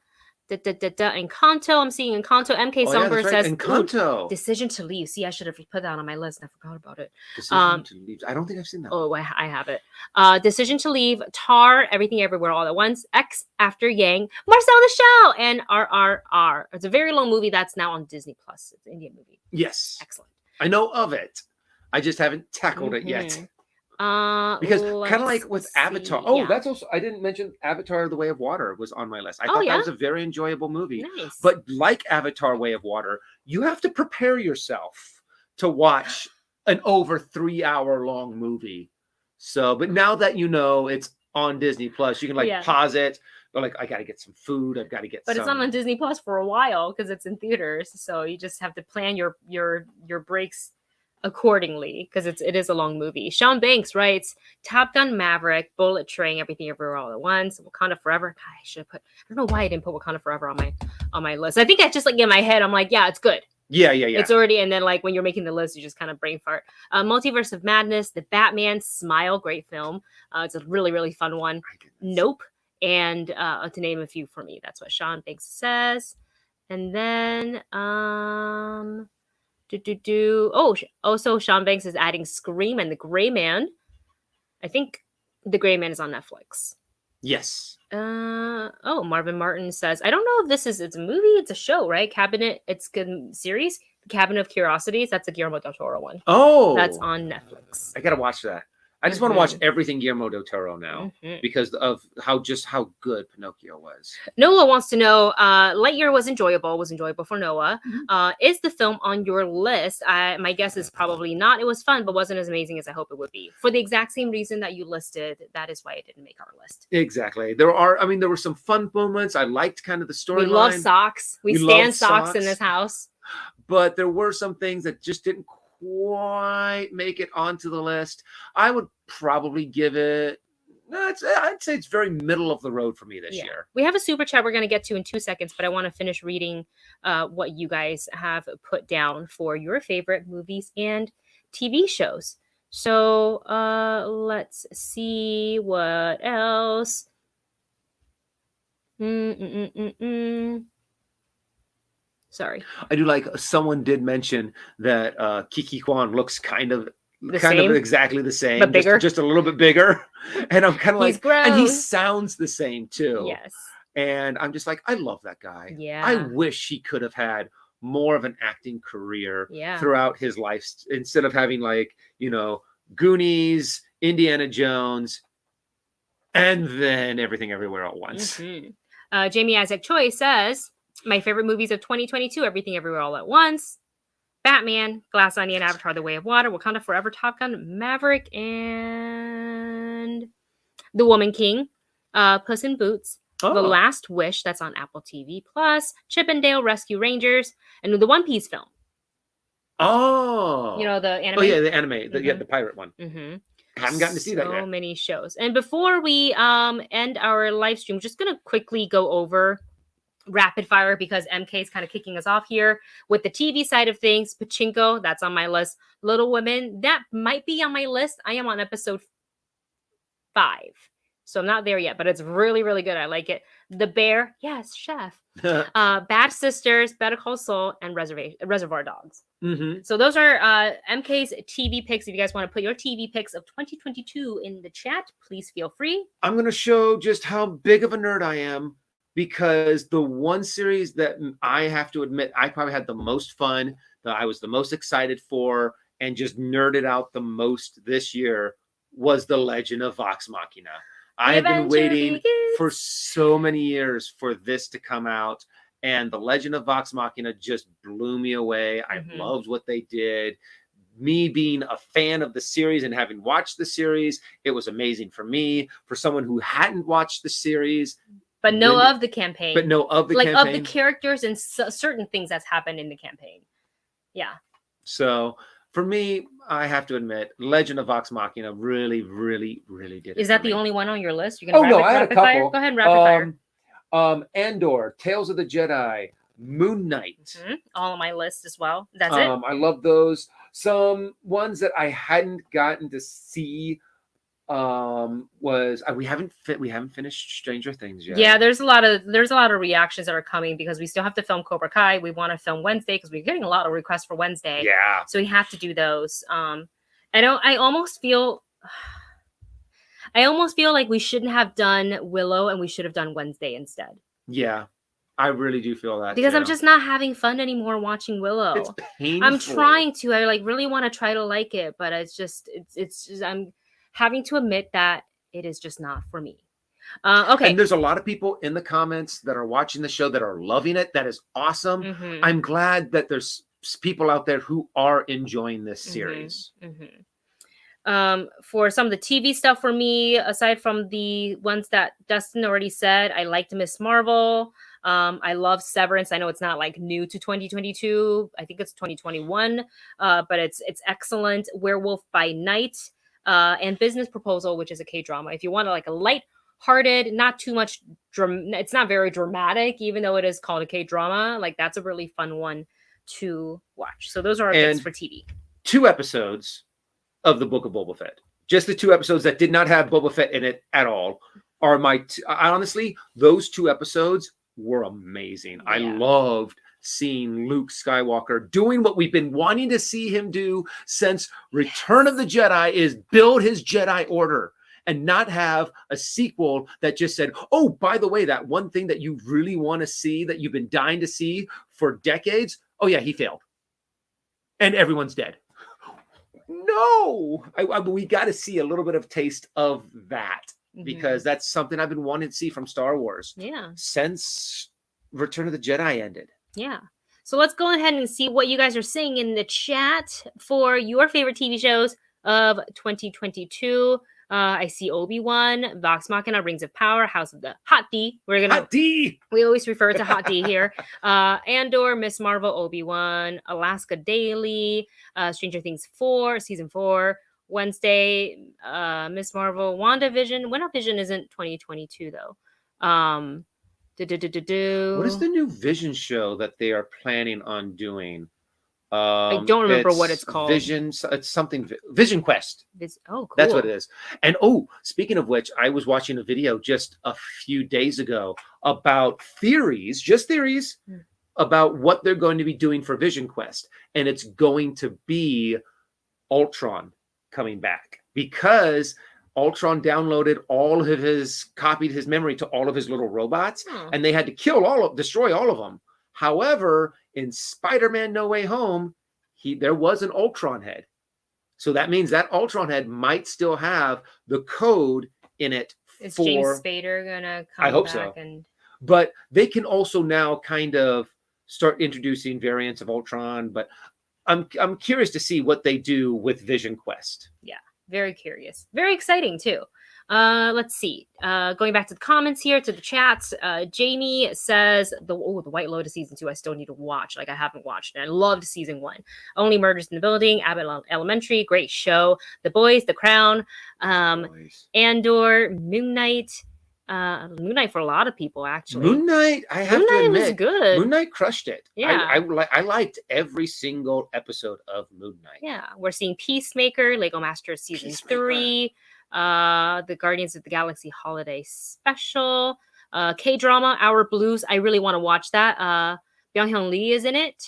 Encanto, I'm seeing Encanto. MK Songbird says
Encanto.
Decision to Leave. See, I should have put that on my list. I forgot about it.
Decision to Leave. I don't think I've seen that.
Oh, I have it. Decision to Leave, Tar, Everything Everywhere All at Once, X After Yang, Marcel the Shell, and RRR. It's a very long movie that's now on Disney Plus. It's an Indian movie.
Yes.
Excellent.
I know of it. I just haven't tackled it yet. Because kind of like with Avatar. Oh, that's also, I didn't mention Avatar: The Way of Water was on my list. I thought that was a very enjoyable movie.
Nice.
But like Avatar: Way of Water, you have to prepare yourself to watch an over 3 hour long movie. So, but now that you know it's on Disney Plus, you can pause it. But like, I got to get some food. I've got to get.
But it's not on Disney Plus for a while because it's in theaters. So you just have to plan your breaks accordingly, because it is a long movie. Sean Banks writes Top Gun Maverick, Bullet Train, Everything Everywhere All at Once, Wakanda Forever. God, I should have put, I don't know why I didn't put Wakanda Forever on my list. I think I just like in my head, I'm like, yeah, it's good.
Yeah.
It's already, and then like when you're making the list, you just kind of brain fart. Multiverse of Madness, The Batman, Smile, great film. It's a really, really fun one. Nope. And to name a few for me. That's what Sean Banks says. And then also Sean Banks is adding Scream and The Gray Man. I think The Gray Man is on Netflix.
Yes.
Marvin Martin says, I don't know if it's a movie, it's a show, right? It's good series. Cabinet of Curiosities. That's a Guillermo del Toro one.
Oh,
that's on Netflix.
I gotta watch that. I just want to watch everything Guillermo del Toro now because of how good Pinocchio was.
Noah wants to know, Lightyear was enjoyable for Noah. Is the film on your list? My guess is probably not. It was fun, but wasn't as amazing as I hope it would be. For the exact same reason that you listed, that is why it didn't make our list.
Exactly. There were some fun moments. I liked kind of the storyline.
We love socks. We stand socks in this house.
But there were some things that just didn't quite make it onto the list. I would probably give it, I'd say it's very middle of the road for me this year.
We have a super chat we're going to get to in 2 seconds, but I want to finish reading what you guys have put down for your favorite movies and TV shows. So let's see what else. Sorry.
I do like, someone did mention that Kiki Kwan looks kind of exactly the same,
but bigger,
just a little bit bigger. And I'm kind of like,
gross.
And he sounds the same too.
Yes.
And I'm just like, I love that guy.
Yeah.
I wish he could have had more of an acting career throughout his life instead of having Goonies, Indiana Jones, and then Everything Everywhere All at Once.
Jamie Isaac Choi says, my favorite movies of 2022, Everything Everywhere All at Once, Batman, Glass Onion, Avatar: The Way of Water, Wakanda Forever, Top Gun Maverick, and The Woman King, Puss in Boots, The Last Wish, that's on Apple TV+, Chip and Dale Rescue Rangers, and the One Piece film.
Oh.
You know, the anime?
Oh, yeah, the anime. The pirate one. Haven't gotten to see that yet.
So many shows. And before we end our live stream, just going to quickly go over rapid fire because MK is kind of kicking us off here with the TV side of things. Pachinko, that's on my list. Little Women, that might be on my list. I am on episode 5. So I'm not there yet, but it's really, really good. I like it. The Bear, yes, chef. Bad Sisters, Better Call Saul, and Reservoir Dogs.
Mm-hmm.
So those are MK's TV picks. If you guys want to put your TV picks of 2022 in the chat, please feel free.
I'm going to show just how big of a nerd I am, because the one series that I have to admit I probably had the most fun, that I was the most excited for, and just nerded out the most this year was The Legend of Vox Machina. I have been waiting for so many years for this to come out, and The Legend of Vox Machina just blew me away. I loved what they did. Me being a fan of the series and having watched the series, it was amazing for me. For someone who hadn't watched the series,
but know of the campaign,
of the
characters and certain things that's happened in the campaign. Yeah.
So for me, I have to admit, Legend of Vox Machina really, really, really did it.
Is that the only one on your list? You're gonna
I had a couple.
Fire? Go ahead and rapid
fire. Andor, Tales of the Jedi, Moon Knight.
All on my list as well. That's it.
I love those. Some ones that I hadn't gotten to see was we haven't finished Stranger Things yet.
Yeah, there's a lot of reactions that are coming because we still have to film Cobra Kai. We want to film Wednesday because we're getting a lot of requests for Wednesday.
Yeah.
So we have to do those. I almost feel like we shouldn't have done Willow and we should have done Wednesday instead.
Yeah. I really do feel that
because
too.
I'm just not having fun anymore watching Willow.
It's painful.
I'm trying to. I really want to try to like it, but it's just I'm having to admit that it is just not for me. Okay.
And there's a lot of people in the comments that are watching the show that are loving it. That is awesome. I'm glad that there's people out there who are enjoying this series.
For some of the TV stuff for me, aside from the ones that Dustin already said, I liked Miss Marvel. I love Severance. I know it's not like new to 2022. I think it's 2021, but it's excellent. Werewolf by Night, and Business Proposal, which is a K-drama. If you want like a light-hearted, not too much, it's not very dramatic, even though it is called a K-drama. Like that's a really fun one to watch. So those are our picks for TV.
2 episodes of the Book of Boba Fett. Just the 2 episodes that did not have Boba Fett in it at all are honestly, those 2 episodes were amazing. Yeah. I loved seeing Luke Skywalker doing what we've been wanting to see him do since Return of the Jedi, is build his Jedi Order and not have a sequel that just said, oh, by the way, that one thing that you really want to see, that you've been dying to see for decades, oh yeah, he failed. And everyone's dead. No, we got to see a little bit of taste of that, because that's something I've been wanting to see from Star Wars.
Yeah.
Since Return of the Jedi ended.
Yeah. So let's go ahead and see what you guys are saying in the chat for your favorite TV shows of 2022. I see Obi-Wan, Vox Machina, Rings of Power, House of the Hot D.
Hot D.
We always refer to Hot D here. Andor, Miss Marvel, Obi-Wan, Alaska Daily, Stranger Things 4, Season 4, Wednesday, Miss Marvel, WandaVision. WandaVision isn't 2022 though.
What is the new Vision show that they are planning on doing?
I don't remember what it's called.
It's something Vision Quest.
Oh, cool.
That's what it is. And speaking of which, I was watching a video just a few days ago about theories, about what they're going to be doing for Vision Quest. And it's going to be Ultron coming back, because Ultron copied his memory to all of his little robots, and they had to destroy all of them. However, in Spider-Man No Way Home, there was an Ultron head. So that means that Ultron head might still have the code in it.
Is James Spader gonna come back?
I hope so. But they can also now kind of start introducing variants of Ultron. But I'm curious to see what they do with Vision Quest.
Yeah, very curious. Very exciting too. Let's see. Going back to the comments here, to the chats. Jamie says the White Lotus season 2 I still need to watch. Like I haven't watched it. I loved season 1. Only Murders in the Building, Abbott Elementary, great show. The Boys, The Crown, Andor, Moon Knight. Moon Knight for a lot of people actually.
Moon Knight, I have to admit,
was good.
Moon Knight crushed it.
Yeah,
I liked every single episode of Moon Knight.
Yeah, we're seeing Peacemaker, Lego Masters season 3. The Guardians of the Galaxy Holiday Special, K-drama Our Blues. I really want to watch that. Byung Hyun Lee is in it.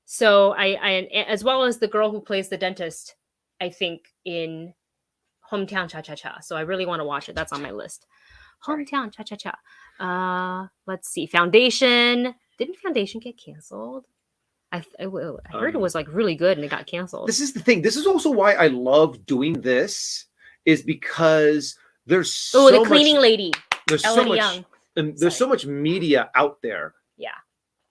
So I as well as the girl who plays the dentist, I think in Hometown Cha Cha Cha. So I really want to watch it. That's on my list. Hometown Cha Cha Cha. Let's see. Foundation. Didn't Foundation get canceled? I heard it was like really good and it got canceled.
This is the thing. This is also why I love doing this, is because there's so
the cleaning lady.
There's so much. There's so much media out there.
Yeah.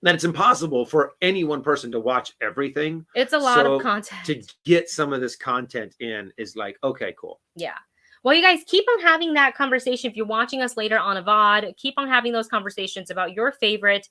That it's impossible for any one person to watch everything.
It's a lot of content.
To get some of this content in is like, okay, cool.
Yeah. Well, you guys keep on having that conversation. If you're watching us later on a VOD, keep on having those conversations about your favorite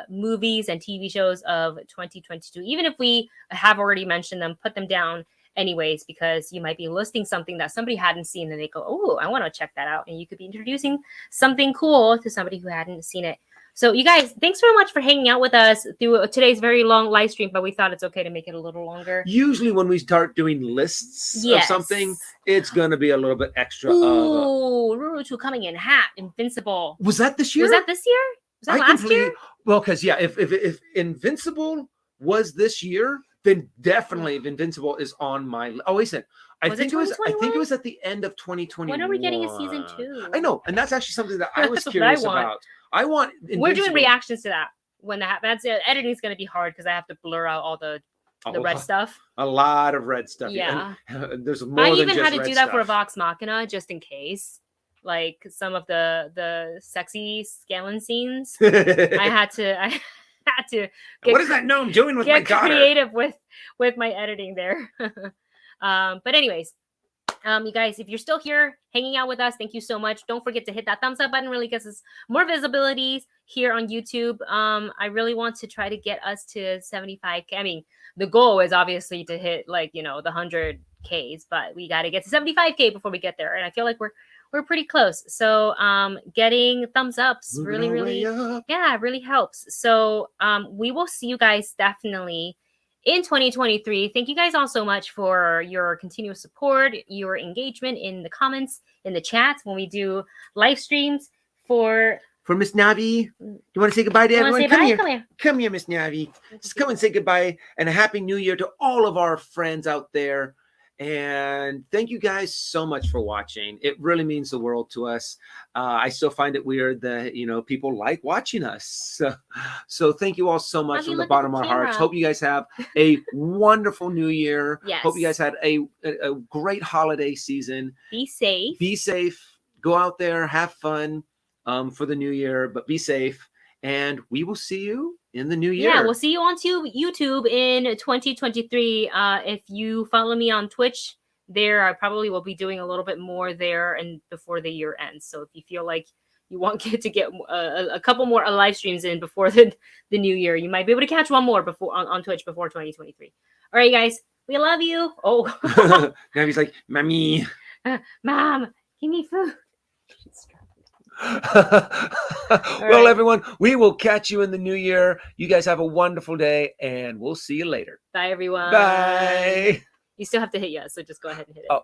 movies and TV shows of 2022. Even if we have already mentioned them, put them down anyways, because you might be listing something that somebody hadn't seen and they go, oh, I want to check that out. And you could be introducing something cool to somebody who hadn't seen it. So you guys, thanks so much for hanging out with us through today's very long live stream, but we thought it's okay to make it a little longer.
Usually when we start doing lists of something, it's going to be a little bit extra.
Ooh, Rurutu coming in hot, Invincible.
Was that this year?
Was that this year? Was that last year?
Well, because yeah, if Invincible was this year, then definitely Invincible is on my. Oh, wait a second. I think it was at the end of 2021.
When are we getting a season 2?
I know, and that's actually something that I was curious about. I want. Invincible.
We're doing reactions to that when that happens. Editing is going to be hard because I have to blur out all the red stuff.
A lot of red stuff.
Yeah.
And there's more.
I
than
even
just
had to
red
do that
stuff.
for a Vox Machina just in case. Like some of the sexy Scanlan scenes, I had to get,
what is that gnome doing with my daughter?
Creative with my editing there. But anyways, you guys, if you're still here hanging out with us, thank you so much. Don't forget to hit that thumbs up button. Really gets us more visibility here on YouTube. I really want to try to get us to 75K. I mean, the goal is obviously to hit like, the 100Ks, but we got to get to 75K before we get there. And I feel like we're pretty close. So getting thumbs ups really really helps. So we will see you guys definitely in 2023. Thank you guys all so much for your continuous support, your engagement in the comments, in the chats when we do live streams. For
Miss Navi, you want to say goodbye to everyone? Come here, Miss Navi. Just come and say goodbye and a happy new year to all of our friends out there. And thank you guys so much for watching. It really means the world to us. I still find it weird that, people like watching us. So thank you all so much from the bottom of our hearts. Hope you guys have a wonderful new year.
Yes.
Hope you guys had a great holiday season.
Be safe.
Be safe. Go out there, have fun for the new year, but be safe. And we will see you in the new year.
Yeah, we'll see you on YouTube in 2023. If you follow me on Twitch, there I probably will be doing a little bit more there and before the year ends. So if you feel like you want to get a couple more live streams in before the new year, you might be able to catch one more before on Twitch before 2023. All right, guys, we love you. Oh,
now he's like, Mommy,
Mom, give me food.
Well, everyone, we will catch you in the new year. You guys have a wonderful day, and we'll see you later.
Bye, everyone.
Bye.
You still have to hit yes, so just go ahead and hit it.
Oh.